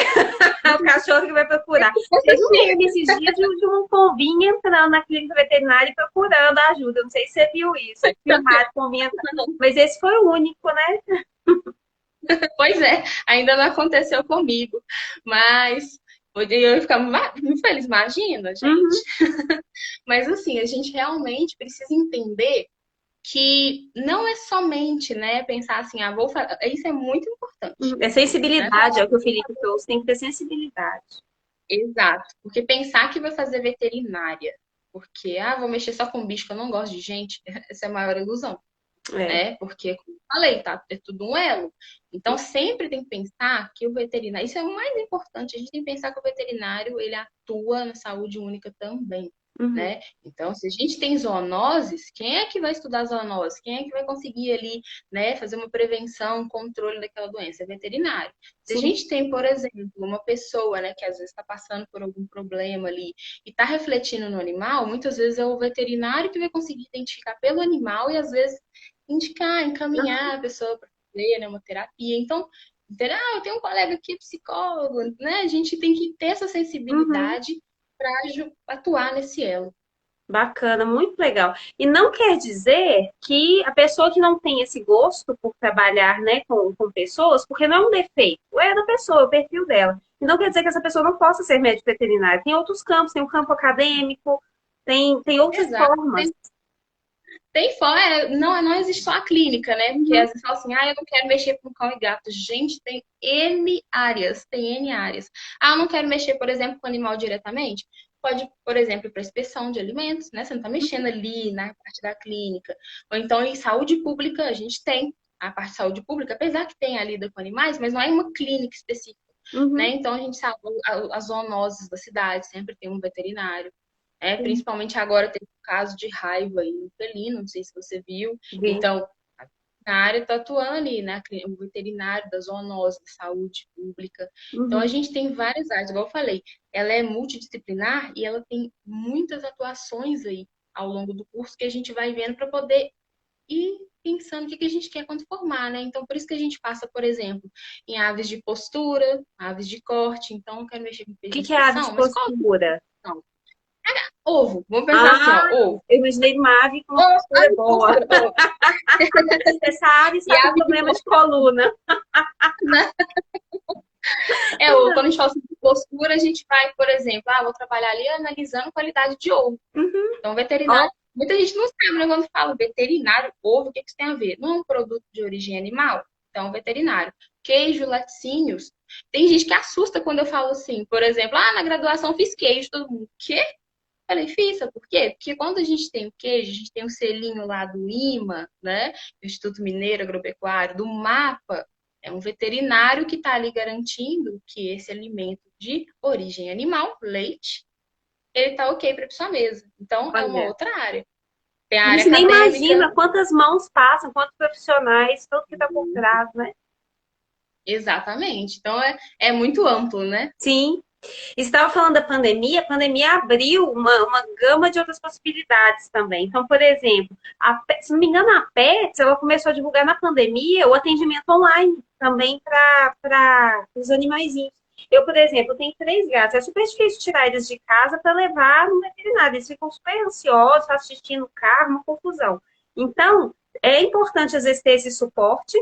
o cachorro que vai procurar. Teve um Assim, meme esses dias de um pombinho entrando na clínica veterinária e procurando ajuda. Não sei se você viu isso. Filmado, pombinho entrando. Mas esse foi o único, né? pois é, ainda não aconteceu comigo, mas eu ia ficar muito feliz, imagina, Uhum. gente. Mas assim, a gente realmente precisa entender que não é somente, né, pensar assim, vou fazer. Isso é muito importante, É né? sensibilidade, é o que o Felipe trouxe. Tem que ter sensibilidade. Exato, porque pensar que vai fazer veterinária, porque, vou mexer só com bicho que eu não gosto de gente, essa é a maior ilusão, É. né? Porque, como eu falei, tá? É tudo um elo. Então, sempre tem que pensar que o veterinário, isso é o mais importante, a gente tem que pensar que o veterinário, ele atua na saúde única também, Uhum. né? Então, se a gente tem zoonoses, quem é que vai estudar zoonose? Quem é que vai conseguir ali, né, fazer uma prevenção, um controle daquela doença? É veterinário. Se a Sim. gente tem, por exemplo, uma pessoa, né, que às vezes está passando por algum problema ali e está refletindo no animal, muitas vezes é o veterinário que vai conseguir identificar pelo animal e às vezes indicar, encaminhar a pessoa para fazer, né, uma terapia. Então, eu tenho um colega aqui, psicólogo, né? A gente tem que ter essa Uhum. sensibilidade para atuar nesse elo. Bacana, muito legal. E não quer dizer que a pessoa que não tem esse gosto por trabalhar, né, com pessoas, porque não é um defeito, é da pessoa, é o perfil dela. E não quer dizer que essa pessoa não possa ser médico veterinário. Tem outros campos, tem o campo acadêmico, tem outras Exato. formas. Tem fora, não existe só a clínica, né? Porque Uhum. às vezes fala assim, eu não quero mexer com cão e gato. Gente, tem N áreas, tem N áreas. Eu não quero mexer, por exemplo, com animal diretamente. Pode, por exemplo, para inspeção de alimentos, né? Você não está mexendo ali na parte da clínica. Ou então, em saúde pública, a gente tem a parte de saúde pública, apesar que tem a lida com animais, mas não é uma clínica específica, né? Uhum. Então, a gente sabe as zoonoses da cidade, sempre tem um veterinário. Sim, Principalmente agora teve um caso de raiva aí no felino, não sei se você viu. vi. Então, na área está atuando ali, né? O veterinário da zoonose, da saúde pública. Então, a Uhum. gente tem várias áreas, igual eu falei, ela é multidisciplinar e ela tem muitas atuações aí ao longo do curso que a gente vai vendo para poder ir pensando o que a gente quer quando formar, né? Então, por isso que a gente passa, por exemplo, em aves de postura, aves de corte. Então, eu quero mexer com O peixe de que é ave de inspeção, mas qual postura? alimentação. Ovo, vamos pensar assim, Ah, ó, ovo. eu imaginei uma ave com uma Ovo, postura boa. ovo. Essa ave E está com ave que problema de coluna. né? Quando a gente fala sobre postura, a gente vai, por exemplo, vou trabalhar ali analisando qualidade de ovo. Uhum. Então, Ó, veterinário, muita gente não sabe, né? Quando fala veterinário, ovo, o que isso tem a ver? Não é um produto de origem animal, então veterinário. Queijo, laticínios. Tem gente que assusta quando eu falo assim, por exemplo, na graduação fiz queijo, todo mundo, quê? Falei, fiz, sabe por quê? Porque quando a gente tem o queijo, a gente tem o selinho lá do IMA, né? Do Instituto Mineiro Agropecuário, do MAPA, é um veterinário que está ali garantindo que esse alimento de origem animal, leite, ele está ok para sua mesa. Então, é uma olha. outra área. Tem a A área gente nem acadêmica. imagina quantas mãos passam, quantos profissionais, tudo que está por trás, né? Exatamente. Então, é muito amplo, né? Sim. E você estava falando da pandemia, a pandemia abriu uma gama de outras possibilidades também. Então, por exemplo, se não me engano, a Pets, ela começou a divulgar na pandemia o atendimento online também para os animaizinhos. Eu, por exemplo, tenho 3 gatos. É super difícil tirar eles de casa para levar no veterinário. Eles ficam super ansiosos, assistindo o carro, uma confusão. Então, é importante, às vezes, ter esse suporte.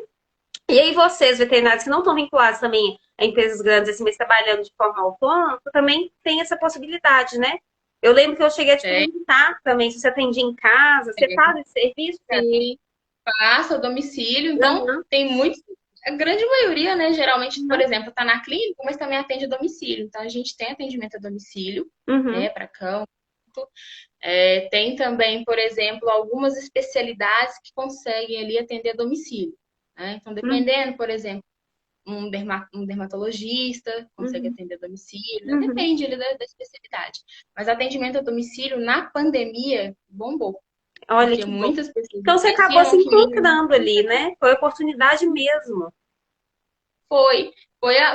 E aí, vocês, veterinários que não estão vinculados também a empresas grandes, assim, mas trabalhando de forma autônoma, também tem essa possibilidade, né? Eu lembro que eu cheguei a te É, perguntar também se você atendia em casa, você faz esse serviço, cara? sim, passa a domicílio. Então, Aham, tem muitos. A grande maioria, né? Geralmente, por aham, exemplo, está na clínica, mas também atende a domicílio. Então, a gente tem atendimento a domicílio, uhum, né? Para cão. Tem também, por exemplo, algumas especialidades que conseguem ali atender a domicílio, né? Então, uhum, dependendo, por exemplo, um dermatologista consegue uhum, atender a domicílio, né? uhum. Depende ali da especialidade. Mas atendimento a domicílio na pandemia bombou, Olha porque que bom. muitas pessoas Então, você acabou se esqueciam que mesmo encontrando ali, né? Foi oportunidade mesmo. foi,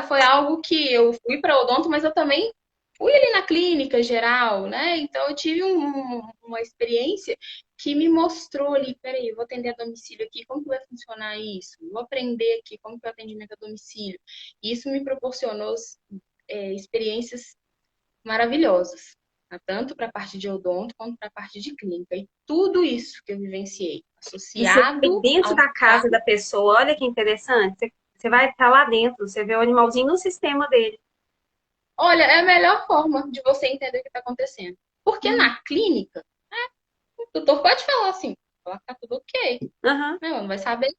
foi algo que eu fui para odonto, mas eu também fui ali na clínica geral, né? Então eu tive uma experiência que me mostrou ali, peraí, eu vou atender a domicílio aqui, como que vai funcionar isso? Vou aprender aqui como que é o atendimento a domicílio. E isso me proporcionou experiências maravilhosas, tá? Tanto para a parte de odonto quanto para a parte de clínica. E tudo isso que eu vivenciei, E você foi associado dentro ao da casa mercado, da pessoa. Olha que interessante. Você vai estar lá dentro, você vê o animalzinho no sistema dele. olha, é a melhor forma de você entender o que está acontecendo. Porque Uhum. na clínica, o doutor pode falar assim, falar que tá tudo ok. Aham. Não, não vai saber.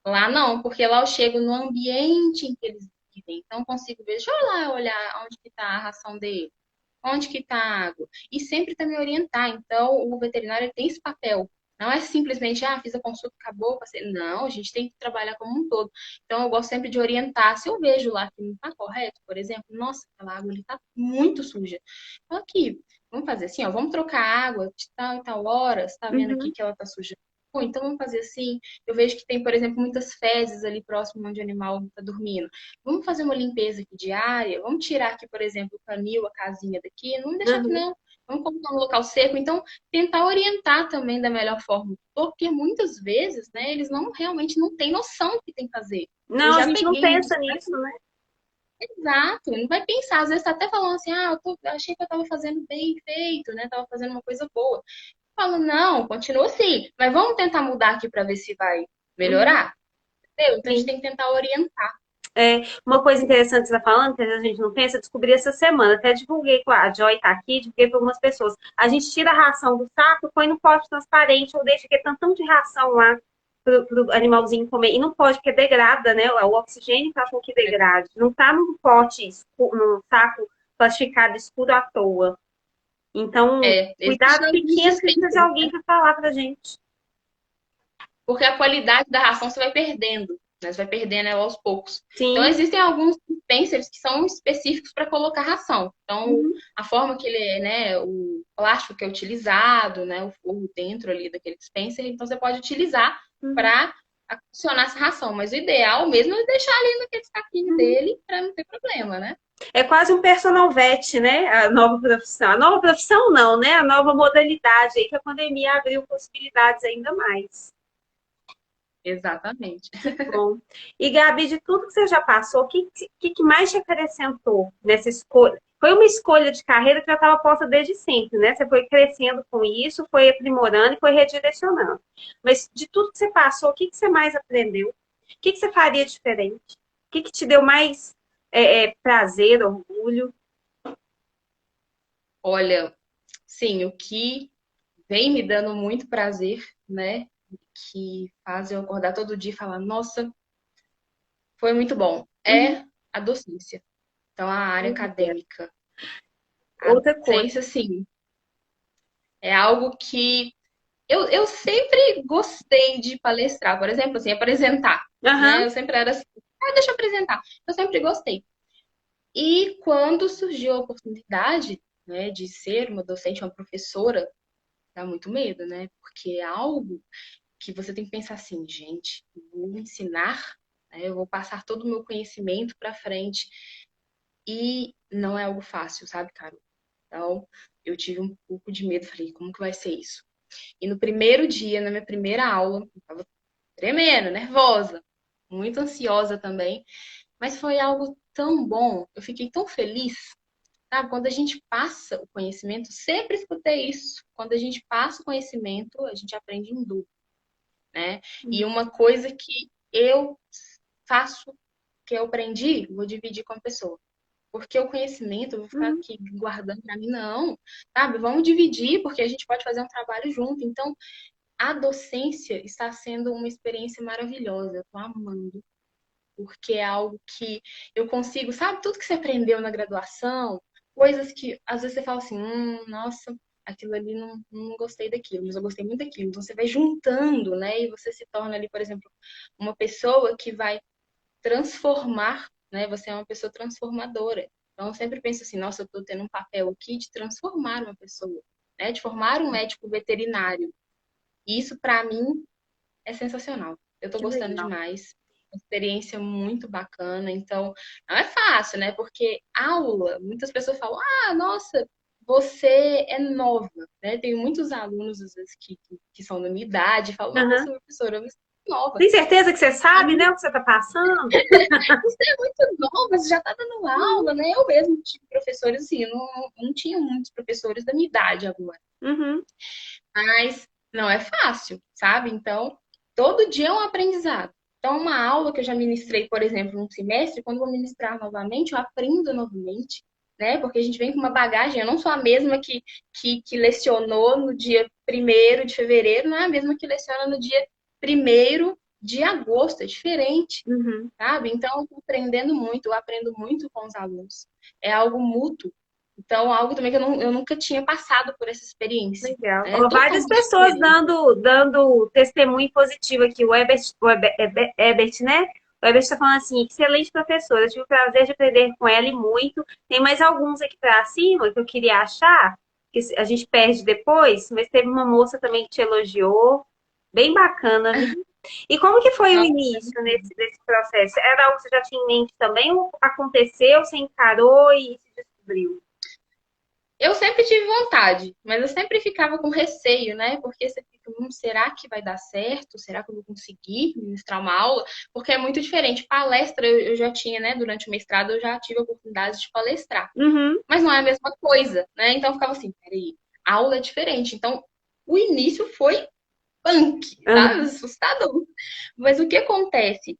Lá não, porque lá eu chego no ambiente em que eles vivem. Então eu consigo ver, deixa eu lá olhar onde que tá a ração dele, onde que tá a água. E sempre tá me orientar. Então o veterinário ele tem esse papel. Não é simplesmente, fiz a consulta, acabou, passei. Não, a gente tem que trabalhar como um todo. Então eu gosto sempre de orientar. Se eu vejo lá que não tá correto, por exemplo, nossa, aquela água ali tá muito suja. Então aqui, vamos fazer assim, ó, vamos trocar a água de tal e tal hora, você tá vendo aqui Uhum. que ela tá suja. Pô, então vamos fazer assim. Eu vejo que tem, por exemplo, muitas fezes ali próximo onde o animal está dormindo. Vamos fazer uma limpeza aqui diária? Vamos tirar aqui, por exemplo, o canil, a casinha daqui? Não deixar aqui Uhum. não. Vamos colocar um local seco. Então, tentar orientar também da melhor forma. Porque muitas vezes, né, eles não realmente não têm noção do que tem que fazer. Eu Não, a já gente não peguei pensa muitos nisso, né? exato, não vai pensar. Às vezes tá até falando assim, eu achei que eu tava fazendo bem feito, né? Tava fazendo uma coisa boa. Eu falo, não, continua assim, mas vamos tentar mudar aqui para ver se vai Uhum. melhorar, entendeu? Então a gente Sim. tem que tentar orientar. É, uma coisa interessante que você está falando, que às vezes a gente não pensa, eu descobri essa semana, até divulguei com a Joy tá aqui, divulguei para algumas pessoas. A gente tira a ração do saco, põe no pote transparente, ou deixa aquele tantão de ração lá pro animalzinho comer. E não pode, porque degrada, né? O oxigênio faz com que degrade. Não tá num pote, num saco plastificado escuro à toa. Então, cuidados Existe os pequenos que precisa de dispensers, alguém para falar pra gente. porque a qualidade da ração você vai perdendo, né? Você vai perdendo ela aos poucos. Então, Sim. existem alguns dispensers que são específicos para colocar ração. Então, Uhum, a forma que ele é, né, o plástico que é utilizado, né, o forro dentro ali daquele dispenser, então você pode utilizar uhum, para acondicionar essa ração. Mas o ideal mesmo é deixar ali naquele saquinho uhum. dele para não ter problema, né? É quase um personal vet, né? A nova profissão. A nova profissão não, né? A nova modalidade aí que a pandemia abriu possibilidades ainda mais. Exatamente. Que bom. E Gabi, de tudo que você já passou, o que mais te acrescentou nessa escolha? foi uma escolha de carreira que já estava posta desde sempre, né? Você foi crescendo com isso, foi aprimorando e foi redirecionando. Mas de tudo que você passou, o que que você mais aprendeu? O que que você faria diferente? O que que te deu mais prazer, orgulho? Olha, sim, o que vem me dando muito prazer, né? Que faz eu acordar todo dia e falar, nossa, foi muito bom. Uhum. É a docência. Então, a área acadêmica. A Outra coisa. docência, sim, é algo que eu sempre gostei de palestrar. Por exemplo, assim, apresentar, né? Aham. Eu sempre era assim, deixa eu apresentar. Eu sempre gostei. E quando surgiu a oportunidade, né, de ser uma docente, uma professora, dá muito medo, né? Porque é algo que você tem que pensar assim, gente, eu vou ensinar, né, eu vou passar todo o meu conhecimento para frente. E não é algo fácil, sabe, cara? Então, eu tive um pouco de medo, falei, como que vai ser isso? E no primeiro dia, na minha primeira aula, eu tava tremendo, nervosa, muito ansiosa também, mas foi algo tão bom, eu fiquei tão feliz, sabe? Quando a gente passa o conhecimento, sempre escutei isso, quando a gente passa o conhecimento, a gente aprende em duplo, né? E uma coisa que eu faço, que eu aprendi, vou dividir com a pessoa. Porque o conhecimento, eu vou ficar Uhum. aqui guardando para mim, não, sabe? Vamos dividir, porque a gente pode fazer um trabalho junto. Então, a docência está sendo uma experiência maravilhosa, eu tô amando, porque é algo que eu consigo, sabe, tudo que você aprendeu na graduação, coisas que às vezes você fala assim, nossa, aquilo ali não gostei daquilo, mas eu gostei muito daquilo. Então você vai juntando, né? E você se torna ali, por exemplo, uma pessoa que vai transformar, né? Você é uma pessoa transformadora. Então eu sempre penso assim, nossa, eu estou tendo um papel aqui de transformar uma pessoa, né? De formar um médico veterinário. E isso, para mim, é sensacional. Eu tô Que gostando legal. demais. Uma experiência muito bacana. Então, não é fácil, né? Porque aula, muitas pessoas falam, nossa, você é nova, né? Tenho muitos alunos, às vezes, que são da minha idade, e falam, Aham. nossa, professora, eu me sinto nova. Tem certeza que você sabe, E né, o que você está passando? você é muito nova, você já está dando aula, né? Eu mesmo tive professores, assim, eu não tinha muitos professores da minha idade agora. Uhum. Mas não é fácil, sabe? Então, todo dia é um aprendizado. Então, uma aula que eu já ministrei, por exemplo, num semestre, quando eu vou ministrar novamente, eu aprendo novamente, né? Porque a gente vem com uma bagagem, eu não sou a mesma que lecionou no dia 1º de fevereiro, não é a mesma que leciona no dia 1º de agosto, é diferente, Uhum. sabe? Então, eu tô aprendendo muito, eu aprendo muito com os alunos. É algo mútuo. Então, algo também que eu nunca tinha passado por essa experiência. Legal. É Ó, várias totalmente pessoas diferente. dando testemunho positivo aqui. O Ebert, né? O Ebert está falando assim, excelente professora, eu tive o prazer de aprender com ela e muito. Tem mais alguns aqui para cima que eu queria achar, que a gente perde depois, mas teve uma moça também que te elogiou. Bem bacana, viu? E como que foi o Nossa, início nesse processo? Era algo que você já tinha em mente também ou aconteceu, você encarou e se descobriu? eu sempre tive vontade, mas eu sempre ficava com receio, né? Porque você fica, será que vai dar certo? Será que eu vou conseguir ministrar uma aula? Porque é muito diferente. Palestra eu já tinha, né? Durante o mestrado eu já tive a oportunidade de palestrar. Uhum. Mas não é a mesma coisa, né? Então eu ficava assim, peraí, a aula é diferente. Então, o início foi punk, sabe? Uhum. Assustador. Mas o que acontece?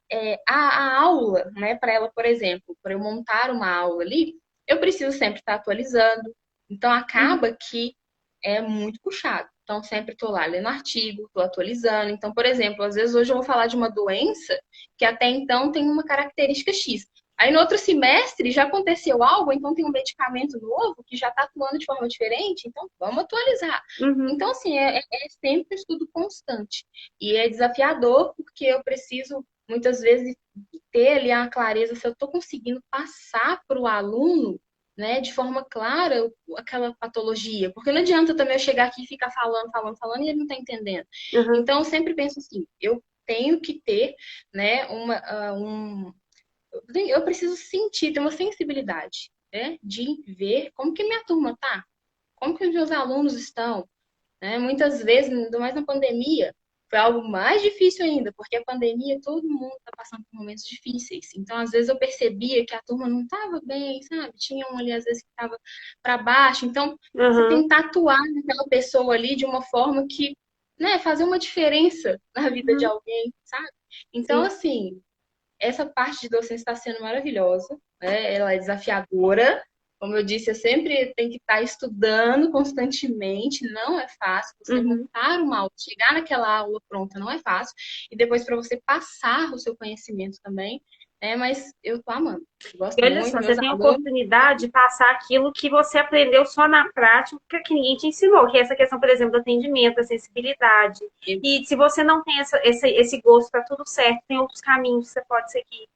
A aula, né, para ela, por exemplo, para eu montar uma aula ali, eu preciso sempre estar atualizando. Então Uhum. acaba que é muito puxado. Então sempre estou lá lendo artigo, estou atualizando. Então, por exemplo, às vezes hoje eu vou falar de uma doença que até então tem uma característica X. Aí no outro semestre já aconteceu algo, então tem um medicamento novo que já está atuando de forma diferente, então vamos atualizar. Uhum. Então, assim, é sempre um estudo constante. E é desafiador porque eu preciso, muitas vezes, ter ali a clareza se eu estou conseguindo passar para o aluno, né, de forma clara aquela patologia. Porque não adianta também eu chegar aqui e ficar falando, falando, falando e ele não está entendendo. Uhum. Então, eu sempre penso assim, eu tenho que ter, né, eu preciso sentir, ter uma sensibilidade, né, de ver como que minha turma tá, como que os meus alunos estão, né? Muitas vezes, ainda mais na pandemia, foi algo mais difícil ainda, porque a pandemia, todo mundo está passando por momentos difíceis. Então, às vezes, eu percebia que a turma não estava bem, sabe? Tinha um ali, às vezes, que estava para baixo. Então, você Uhum, tentar atuar naquela pessoa ali de uma forma que, né, fazer uma diferença na vida de uhum, alguém, sabe? Então, sim. assim, essa parte de docência está sendo maravilhosa, né? Ela é desafiadora. Como eu disse, eu sempre tenho que estar estudando constantemente, não é fácil. Você Uhum. montar uma aula, chegar naquela aula pronta não é fácil. E depois para você passar o seu conhecimento também, né? Mas eu tô amando. E Gosto olha muito, só, você meus tem a alunos. oportunidade de passar aquilo que você aprendeu só na prática, que ninguém te ensinou, que é essa questão, por exemplo, do atendimento, da sensibilidade. E se você não tem esse gosto para tudo certo, tem outros caminhos que você pode seguir,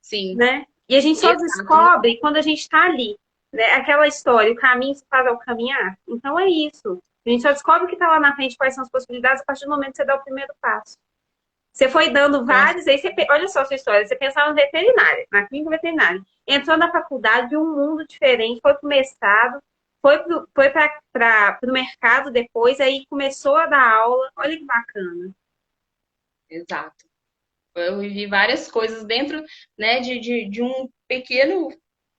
Sim, né? E a gente só exato. Né? descobre quando a gente está ali, né? Aquela história, o caminho se faz ao caminhar. Então é isso. A gente só descobre o que está lá na frente, quais são as possibilidades, a partir do momento que você dá o primeiro passo. Você foi dando Com vários, aí você, olha só a sua história, você pensava no veterinário, na clínica veterinária. Entrou na faculdade, viu um mundo diferente, foi para o mestrado, foi para o mercado depois, aí começou a dar aula. Olha que bacana. Exato. Eu vivi várias coisas dentro, né, de um pequeno,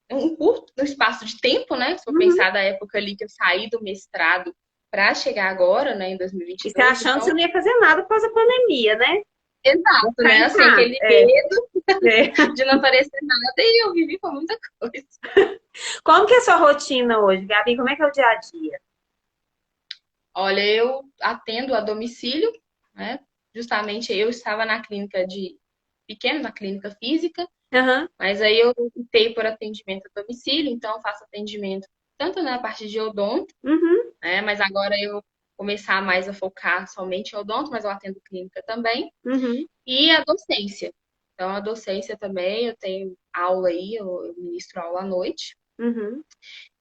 um curto espaço de tempo, né? Se for Uhum. pensar da época ali que eu saí do mestrado para chegar agora, né, em E você 2022. achando que você Então, não ia fazer nada após a pandemia, né? Vou exato, ficar né? em Assim, casa. aquele É, medo é. de não aparecer nada e eu vivi com muita coisa. Como que é a sua rotina hoje, Gabi? Como é que é o dia a dia? Olha, eu atendo a domicílio, né? Justamente eu estava na clínica de pequeno, na clínica física. Aham. Mas aí eu optei por atendimento a domicílio, então eu faço atendimento tanto na parte de odonto, Uhum. né? Mas agora eu vou começar mais a focar somente em odonto, mas eu atendo clínica também. Uhum. E a docência. Então, a docência também, eu tenho aula aí, eu ministro aula à noite. Uhum.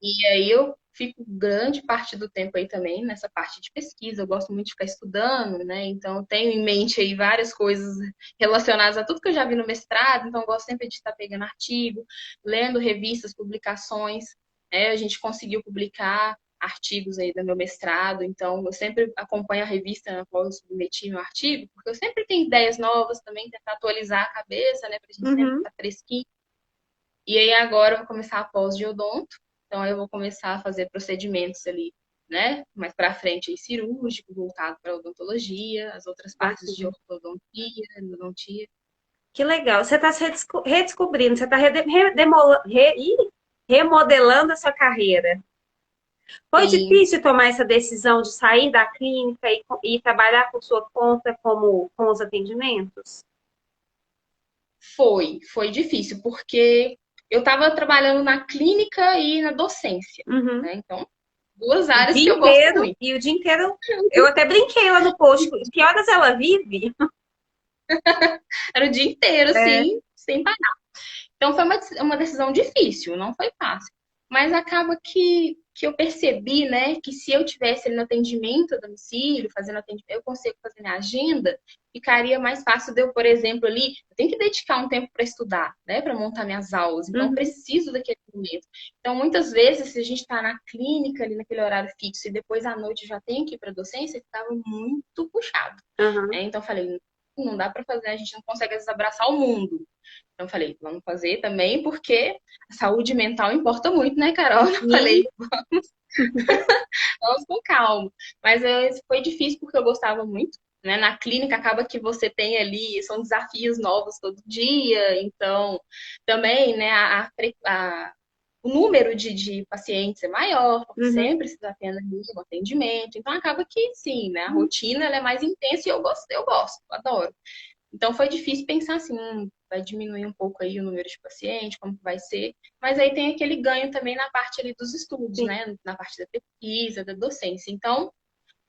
E aí eu fico grande parte do tempo aí também nessa parte de pesquisa. Eu gosto muito de ficar estudando, né? Então eu tenho em mente aí várias coisas relacionadas a tudo que eu já vi no mestrado. Então eu gosto sempre de estar pegando artigo, lendo revistas, publicações. Né? A gente conseguiu publicar artigos aí do meu mestrado, então eu sempre acompanho a revista na qual eu submeti meu artigo, porque eu sempre tenho ideias novas também, tentar atualizar a cabeça, né, pra gente sempre Uhum. estar fresquinho. E aí agora eu vou começar a pós de odonto, então eu vou começar a fazer procedimentos ali, né? Mais para frente aí cirúrgico, voltado para odontologia, as outras partes de Bacana. ortodontia, endodontia. Que legal. Você está se redescobrindo, você está remodelando a sua carreira. Foi Sim, difícil tomar essa decisão de sair da clínica e trabalhar por sua conta com os atendimentos? foi difícil, porque eu estava trabalhando na clínica e na docência, Uhum. né? Então, duas O áreas dia que eu gosto inteiro, muito. e o dia inteiro, eu até brinquei lá no post, que horas ela vive? Era o dia inteiro, É. assim, sem parar. Então foi uma decisão difícil, não foi fácil. Mas acaba que eu percebi, né, que se eu tivesse ali no atendimento a domicílio, fazendo atendimento, eu consigo fazer minha agenda, ficaria mais fácil de eu, por exemplo, ali, eu tenho que dedicar um tempo para estudar, né, para montar minhas aulas. Então eu Uhum. preciso daquele momento. Então muitas vezes, se a gente está na clínica ali naquele horário fixo e depois à noite já tem que ir para docência, ficava muito puxado. Uhum. Né? Então eu falei, não dá para fazer, a gente não consegue às vezes, abraçar o mundo. Então, eu falei, vamos fazer também, porque a saúde mental importa muito, né, Carol? Eu falei, Sim. vamos com calma. Mas foi difícil porque eu gostava muito. Né? Na clínica acaba que você tem ali, são desafios novos todo dia, então também né, o número de pacientes é maior, porque Uhum. sempre se está tendo ali um atendimento, então acaba que sim, né, a rotina ela é mais intensa e eu gosto, adoro. Então foi difícil pensar assim, vai diminuir um pouco aí o número de pacientes, como que vai ser, mas aí tem aquele ganho também na parte ali dos estudos, Sim. né? Na parte da pesquisa, da docência. Então,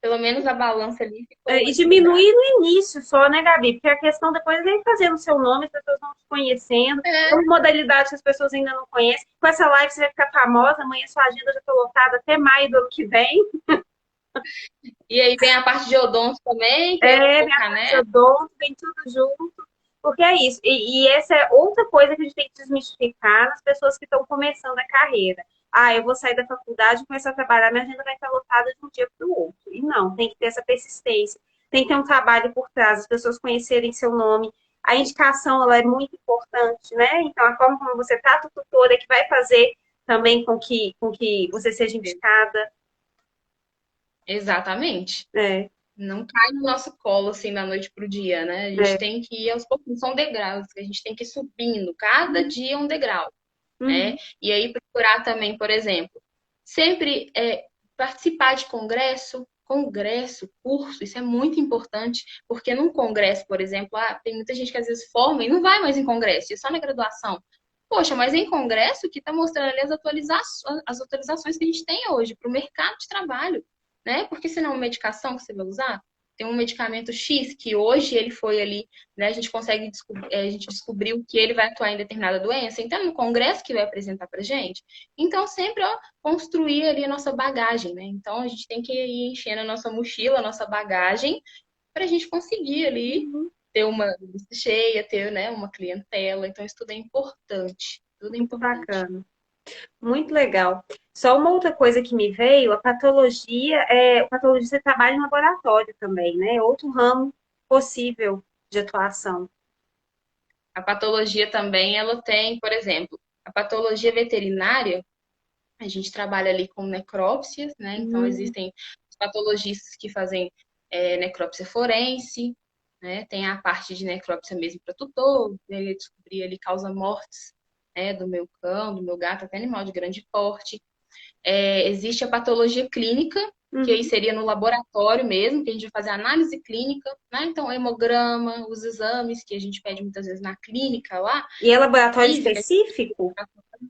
pelo menos a balança ali É, ficou e equilibrada. diminuir no início só, né, Gabi? Porque a questão depois vem fazendo seu nome, as pessoas vão te conhecendo, É, são modalidades que as pessoas ainda não conhecem. Com essa live você vai ficar famosa, amanhã sua agenda já está lotada até maio do ano que vem. e aí vem a parte de odonto também, que aí eu vou É, minha focar, parte de né? odonto, vem tudo junto. Porque é isso. E essa é outra coisa que a gente tem que desmistificar nas pessoas que estão começando a carreira. Ah, eu vou sair da faculdade e começar a trabalhar, minha agenda vai estar lotada de um dia para o outro. E não, tem que ter essa persistência. tem que ter um trabalho por trás, as pessoas conhecerem seu nome. A indicação, ela é muito importante, né? Então, a forma como você trata o tutor é que vai fazer também com que você seja indicada. Exatamente. É, Não cai no nosso colo assim da noite pro dia, né? A gente é. tem que ir aos pouquinhos, são degraus, que a gente tem que ir subindo, cada dia um degrau, né? Uhum. E aí procurar também, por exemplo, sempre participar de congresso, curso, isso é muito importante, porque num congresso, por exemplo, tem muita gente que às vezes forma e não vai mais em congresso, é só na graduação. Poxa, mas em congresso que está mostrando ali as atualizações que a gente tem hoje para o mercado de trabalho, né? Porque senão uma medicação que você vai usar, tem um medicamento X que hoje ele foi ali, né? A gente consegue a gente descobriu que ele vai atuar em determinada doença, então é no congresso que vai apresentar pra gente. Então sempre, ó, construir ali a nossa bagagem, né? Então a gente tem que ir enchendo a nossa mochila, a nossa bagagem, para a gente conseguir ali Uhum. ter uma lista cheia, ter, né, uma clientela. Então isso tudo é importante, tudo é Muito importante. bacana. Muito legal. Só uma outra coisa que me veio, o patologista trabalha em laboratório também, né? Outro ramo possível de atuação. A patologia também, ela tem, por exemplo, a patologia veterinária, a gente trabalha ali com necrópsias, né? Então Hum, existem os patologistas que fazem necrópsia forense, né? Tem a parte de necrópsia mesmo para tutor, ele descobrir ali causa mortes, né? Do meu cão, do meu gato, até animal de grande porte. Existe a patologia clínica, que aí uhum. seria no laboratório mesmo, que a gente vai fazer análise clínica, né? Então, hemograma, os exames que a gente pede muitas vezes na clínica lá, E é laboratório física, específico?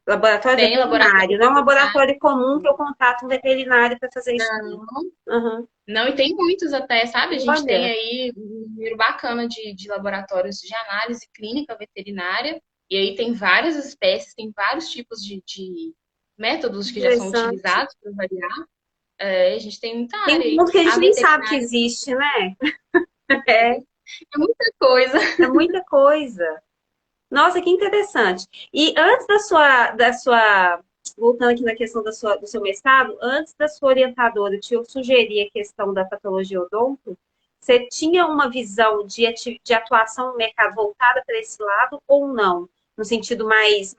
Laboratório tem laboratório veterinário, não é um veterinário. laboratório comum que eu contrato um veterinário para fazer estudo. Não, Uhum. não, e tem muitos até, sabe? A gente tem Olha, aí um número bacana de laboratórios de análise clínica veterinária, e aí tem várias espécies, tem vários tipos de métodos que já são interessante. utilizados para avaliar. A gente tem muita Tem área aí. mundo que a A gente nem sabe que veterinária existe, né? É, é muita coisa. é muita coisa. Nossa, que interessante. E antes voltando aqui na questão do seu mestrado, antes da sua orientadora te sugerir a questão da patologia odonto, você tinha uma visão de atuação no mercado voltada para esse lado ou não? No sentido mais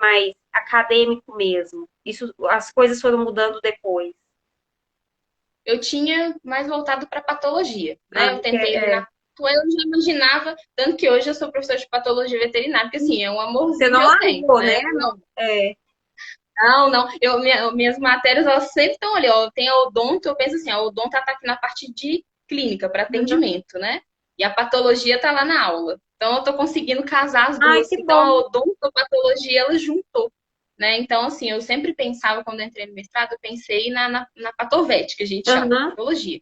acadêmico mesmo. Isso, as coisas foram mudando depois. Eu tinha mais voltado para patologia, Ah, né? Eu tentei ali na eu já imaginava, tanto que hoje eu sou professora de patologia veterinária, porque assim, é um você amorzinho que não eu tenho, largou, né? né? Não, é. Não, minhas matérias, elas sempre estão ali, ó. Tem a odonto, eu penso assim, a odonto tá aqui na parte de clínica, para Uhum. atendimento, né? E a patologia tá lá na aula. Então, eu tô conseguindo casar as Ai, duas. que Então, a bom. odontopatologia, ela juntou, né? Então, assim, eu sempre pensava, quando eu entrei no mestrado, eu pensei na patovete, que a gente chama, Aham. patologia.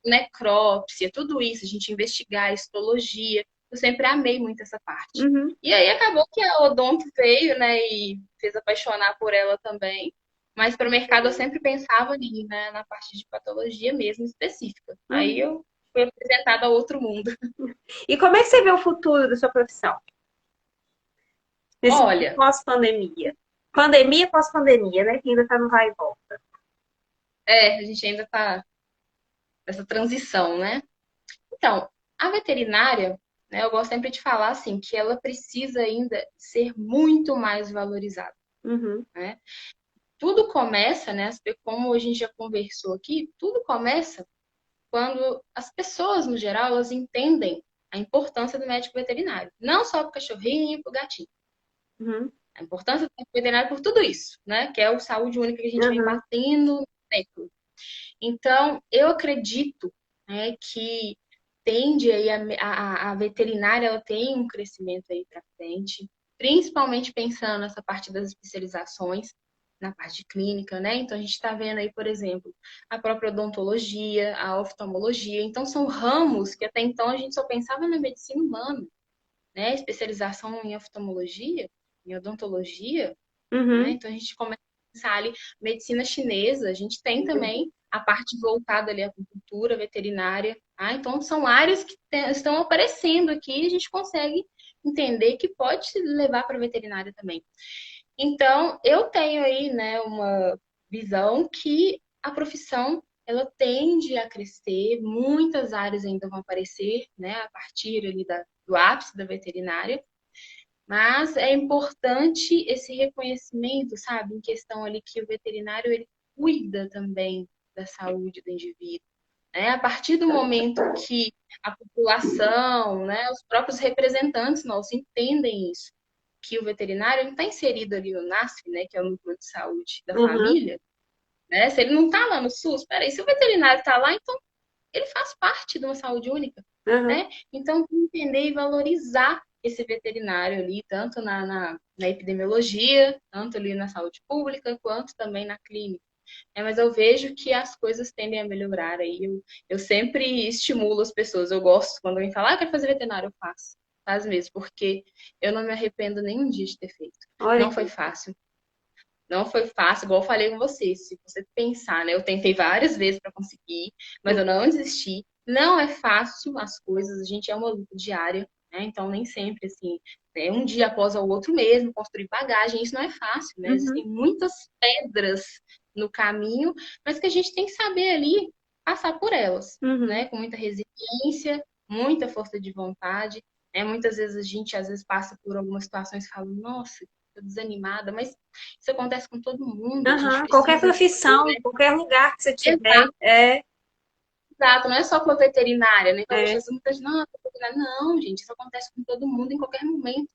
Necrópsia, tudo isso, a gente investigar, histologia. Eu sempre amei muito essa parte. Uhum. E aí acabou que a odonto veio, né, e fez apaixonar por ela também. Mas para o mercado eu sempre pensava ali, né, na parte de patologia mesmo específica. Aí Uhum. eu fui apresentada a outro mundo. E como é que você vê o futuro da sua profissão? Nesse mundo Olha, pós-pandemia. Pandemia pós-pandemia, né? Que ainda está no vai e volta. a gente ainda está nessa transição, né? Então, a veterinária, né, eu gosto sempre de falar assim, que ela precisa ainda ser muito mais valorizada, Uhum. né? Tudo começa, né, como a gente já conversou aqui, tudo começa quando as pessoas, no geral, elas entendem a importância do médico veterinário. Não só para o cachorrinho e para o gatinho. Uhum. A importância do médico veterinário por tudo isso, né? Que é o saúde única que a gente vem Uhum. batendo no século. Então, eu acredito, né, que tende aí a veterinária ela tem um crescimento aí para frente, principalmente pensando nessa parte das especializações, na parte clínica, né? Então a gente está vendo aí, por exemplo, a própria odontologia, a oftalmologia. Então são ramos que até então a gente só pensava na medicina humana, né? Especialização em oftalmologia, em odontologia, né? Uhum. Então a gente começa a pensar ali medicina chinesa, a gente tem também a parte voltada ali à acupuntura, veterinária. Então são áreas que estão aparecendo aqui e a gente consegue entender que pode se levar para a veterinária também. Então, eu tenho aí, né, uma visão que a profissão ela tende a crescer, muitas áreas ainda vão aparecer, né, a partir ali do ápice da veterinária, mas é importante esse reconhecimento, sabe, em questão ali que o veterinário ele cuida também da saúde do indivíduo, né? A partir do momento que a população, né, os próprios representantes nossos entendem isso, que o veterinário não está inserido ali no NASF, né, que é o núcleo de saúde da Uhum, família, né? Se ele não está lá no SUS, peraí, se o veterinário está lá, então ele faz parte de uma saúde única, uhum, né? Então, entender e valorizar esse veterinário ali, tanto na epidemiologia, tanto ali na saúde pública, quanto também na clínica. Mas eu vejo que as coisas tendem a melhorar aí. Eu sempre estimulo as pessoas. Eu gosto quando alguém fala, quero fazer veterinário, eu faço. Faz mesmo, porque eu não me arrependo nenhum dia de ter feito. olha Não foi aqui. fácil. Não foi fácil, igual eu falei com você. Se você pensar, né? Eu tentei várias vezes para conseguir, mas eu não desisti. Não é fácil as coisas, a gente é uma luta diária, né? Então, nem sempre, assim, é um dia após o outro mesmo, construir bagagem, isso não é fácil, né? Uhum, Existem muitas pedras no caminho, mas que a gente tem que saber ali passar por elas, uhum. né? Com muita resiliência, muita força de vontade, né? Muitas vezes a gente, às vezes, passa por algumas situações e fala, nossa, tô desanimada, mas isso acontece com todo mundo, a gente Aham, qualquer precisa saber, profissão, né? qualquer lugar que você tiver, Exato, é, exato, não é só com a veterinária, né? Então, às é, vezes muita gente, não, veterinária. Não, gente, isso acontece com todo mundo em qualquer momento.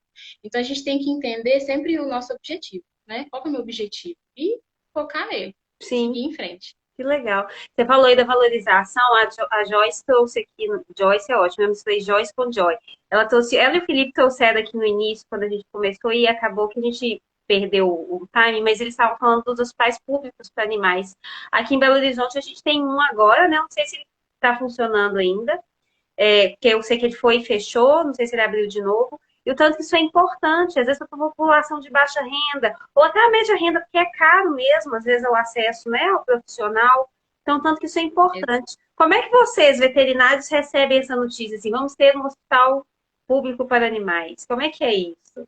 Então, a gente tem que entender sempre o nosso objetivo, né? Qual que é o meu objetivo? E focar nele, sim. seguir em frente. Que legal. Você falou aí da valorização, a Joyce trouxe aqui, Joyce é ótimo, eu misturei Joyce com Joy. Ela trouxe, ela e o Felipe trouxeram aqui no início, quando a gente começou, e acabou que a gente perdeu o time, mas eles estavam falando dos hospitais públicos para animais. Aqui em Belo Horizonte a gente tem um agora, né? Não sei se ele está funcionando ainda, porque eu sei que ele foi e fechou, não sei se ele abriu de novo. E o tanto que isso é importante, às vezes para a população de baixa renda, ou até a média renda, porque é caro mesmo, às vezes, o acesso, né, ao profissional. Então, tanto que isso é importante. Como é que vocês, veterinários, recebem essa notícia? Assim, vamos ter um hospital público para animais. Como é que é isso?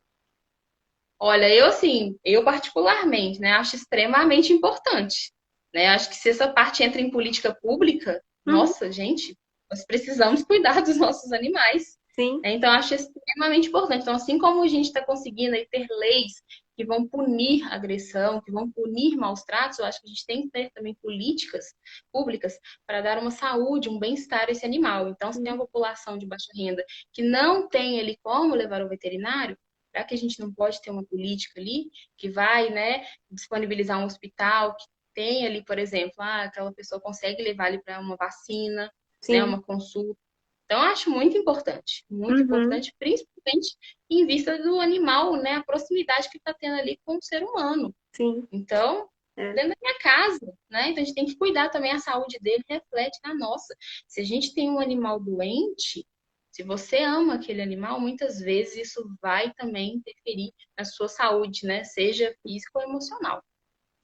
Olha, eu assim, eu particularmente, né, acho extremamente importante, né? Acho que se essa parte entra em política pública, Uhum, nossa, gente, nós precisamos cuidar dos nossos animais, sim. né? Então, acho extremamente importante. Então, assim como a gente está conseguindo aí ter leis que vão punir agressão, que vão punir maus tratos, eu acho que a gente tem que ter também políticas públicas para dar uma saúde, um bem-estar a esse animal. Então, se tem uma população de baixa renda que não tem ele como levar ao veterinário, será que a gente não pode ter uma política ali que vai, né, disponibilizar um hospital que tem ali, por exemplo, aquela pessoa consegue levar ele para uma vacina, né, Sim. uma consulta. Então, eu acho muito Uhum, importante, principalmente em vista do animal, né, a proximidade que está tendo ali com o ser humano. sim. Então, É. dentro da minha casa, né? Então, a gente tem que cuidar também, a saúde dele reflete na nossa. Se a gente tem um animal doente, se você ama aquele animal, muitas vezes isso vai também interferir na sua saúde, né? Seja física ou emocional.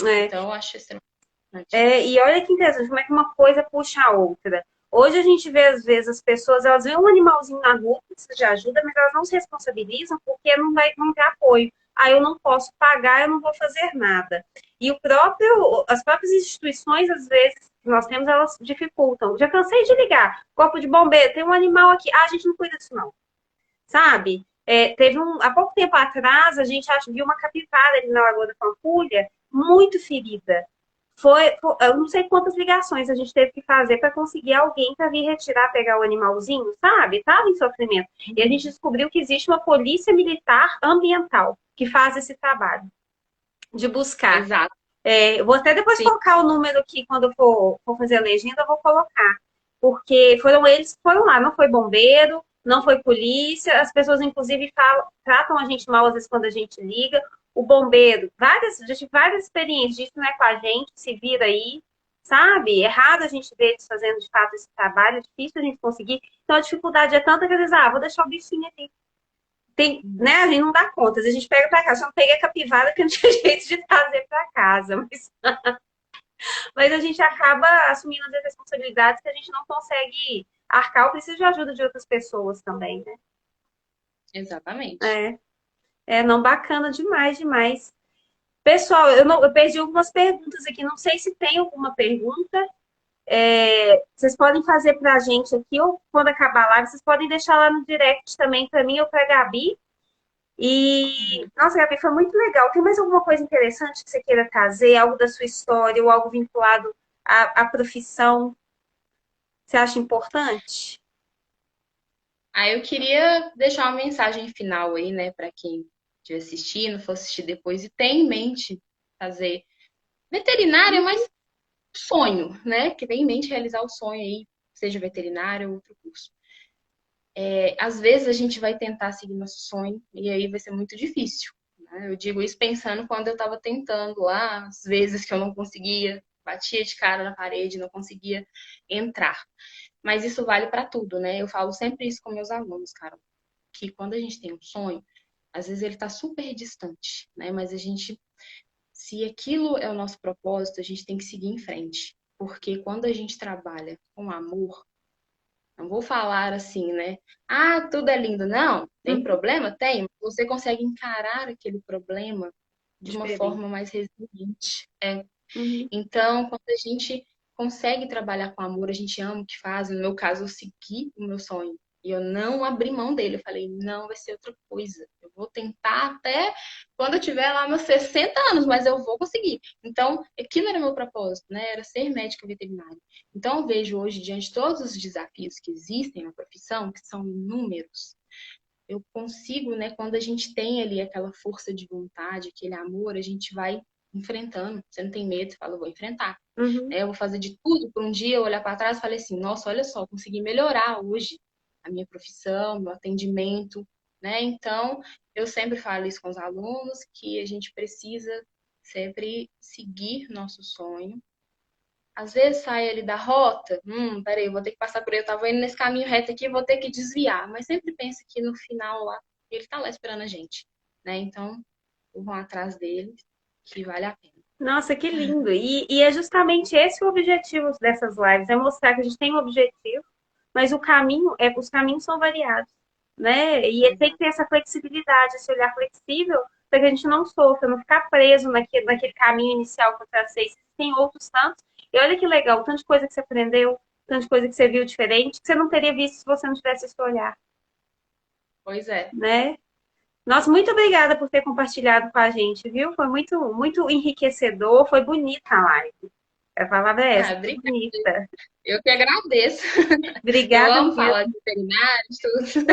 É. Então, eu acho extremamente importante. E olha que interessante, como é que uma coisa puxa a outra. Hoje a gente vê, às vezes, as pessoas, elas veem um animalzinho na rua, que isso já ajuda, mas elas não se responsabilizam porque não tem apoio. Ah, eu não posso pagar, eu não vou fazer nada. E as próprias instituições, às vezes, que nós temos, elas dificultam. Já cansei de ligar. Corpo de bombeiro, tem um animal aqui. Ah, a gente não cuida disso, não. Sabe? Há pouco tempo atrás, a gente viu uma capivara ali na Lagoa da Pampulha, muito ferida. Eu não sei quantas ligações a gente teve que fazer para conseguir alguém para vir retirar, pegar o animalzinho, sabe? Estava em sofrimento. E a gente descobriu que existe uma polícia militar ambiental que faz esse trabalho de buscar. Exato. Eu vou até depois Sim. colocar o número aqui, quando eu for fazer a legenda, eu vou colocar. Porque foram eles que foram lá, não foi bombeiro, não foi polícia, as pessoas, inclusive, tratam a gente mal às vezes quando a gente liga. O bombeiro, já tive várias experiências disso, não é com a gente, se vira aí, sabe? É raro a gente ver eles fazendo de fato esse trabalho, é difícil a gente conseguir. Então a dificuldade é tanta que eles, vou deixar o bichinho aqui. Tem, né? A gente não dá conta. Às vezes a gente pega para casa. Eu não peguei a capivara porque não tinha jeito de trazer para casa. Mas a gente acaba assumindo as responsabilidades que a gente não consegue arcar ou precisa de ajuda de outras pessoas também, né? Exatamente. É, não, bacana demais, demais. Pessoal, eu perdi algumas perguntas aqui. Não sei se tem alguma pergunta. Vocês podem fazer para a gente aqui, ou quando acabar a live, vocês podem deixar lá no direct também para mim ou para a Gabi. E, Uhum. nossa, Gabi, foi muito legal. Tem mais alguma coisa interessante que você queira trazer? Algo da sua história ou algo vinculado à profissão? Você acha importante? Aí eu queria deixar uma mensagem final aí, né, para quem estiver assistindo, for assistir depois e tem em mente fazer veterinária, mas sonho, né? Que tem em mente realizar o sonho aí, seja veterinária ou outro curso. Às vezes a gente vai tentar seguir nosso sonho e aí vai ser muito difícil, né? Eu digo isso pensando quando eu estava tentando lá, às vezes que eu não conseguia, batia de cara na parede, não conseguia entrar. Mas isso vale para tudo, né? Eu falo sempre isso com meus alunos, cara, que quando a gente tem um sonho, às vezes ele está super distante, né? Mas a gente, se aquilo é o nosso propósito, a gente tem que seguir em frente. Porque quando a gente trabalha com amor, não vou falar assim, né? Ah, tudo é lindo. Não, tem Uhum. problema? Tem. Você consegue encarar aquele problema de uma Diferente. forma mais resiliente. Uhum. Então, quando a gente consegue trabalhar com amor, a gente ama o que faz. No meu caso, eu segui o meu sonho. E eu não abri mão dele. Eu falei, não, vai ser outra coisa. Eu vou tentar até quando eu tiver lá meus 60 anos, mas eu vou conseguir. Então, aquilo era meu propósito, né? Era ser médica veterinária. Então, eu vejo hoje, diante de todos os desafios que existem na profissão, que são inúmeros, eu consigo, né, quando a gente tem ali aquela força de vontade, aquele amor, a gente vai enfrentando. Você não tem medo, você fala, eu vou enfrentar. Uhum. Eu vou fazer de tudo para um dia eu olhar para trás e falar assim, nossa, olha só, consegui melhorar hoje a minha profissão, meu atendimento, né? Então, eu sempre falo isso com os alunos, que a gente precisa sempre seguir nosso sonho. Às vezes sai ali da rota, peraí, eu vou ter que passar por ele, eu tava indo nesse caminho reto aqui, eu vou ter que desviar. Mas sempre pensa que no final lá, ele tá lá esperando a gente, né? Então, vão atrás dele, que vale a pena. Nossa, que lindo! E é justamente esse o objetivo dessas lives, é mostrar que a gente tem um objetivo, mas os caminhos são variados, né? E tem que ter essa flexibilidade, esse olhar flexível, para que a gente não sofra, não ficar preso naquele caminho inicial que eu tracei. Tem outros tantos. E olha que legal, tanto de coisa que você aprendeu, tanto de coisa que você viu diferente, que você não teria visto se você não tivesse esse olhar, Pois é. né? Nossa, muito obrigada por ter compartilhado com a gente, viu? Foi muito, muito enriquecedor, foi bonita a live. A palavra é essa, Ah, foi obrigada. bonita. Eu que agradeço. Eu Obrigada amo falar de mesmo. veterinário, de tudo.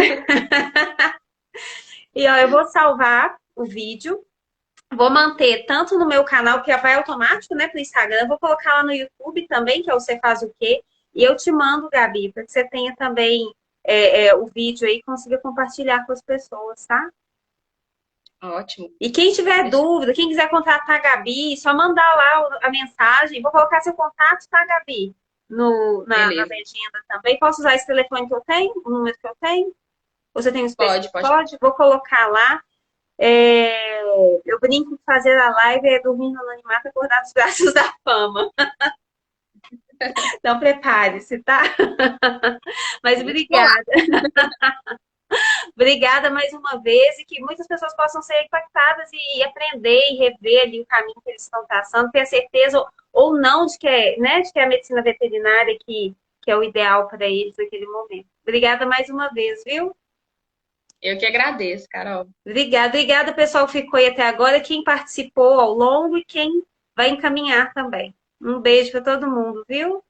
E ó, eu vou salvar o vídeo, vou manter tanto no meu canal, que vai automático, né, para o Instagram, vou colocar lá no YouTube também, que é o Você Faz o Quê, e eu te mando, Gabi, para que você tenha também o vídeo aí e consiga compartilhar com as pessoas, tá? Ótimo. E quem Pode tiver deixar. dúvida, quem quiser contratar a Gabi, só mandar lá a mensagem. Vou colocar seu contato, tá, Gabi? Na Beleza. legenda também. Posso usar esse telefone que eu tenho? O número que eu tenho? Você tem um Pode, específico? pode. Pode? Vou colocar lá. É, eu brinco que fazer a live é dormir no anonimato e acordar nos braços da fama. Então prepare-se, tá? Mas Vamos lá. obrigada. Obrigada mais uma vez e que muitas pessoas possam ser impactadas e aprender e rever ali o caminho que eles estão traçando, ter a certeza ou não de que né, de que é a medicina veterinária que é o ideal para eles naquele momento. Obrigada mais uma vez, viu? Eu que agradeço, Carol. Obrigada, pessoal, que ficou aí até agora, quem participou ao longo e quem vai encaminhar também. Um beijo para todo mundo, viu?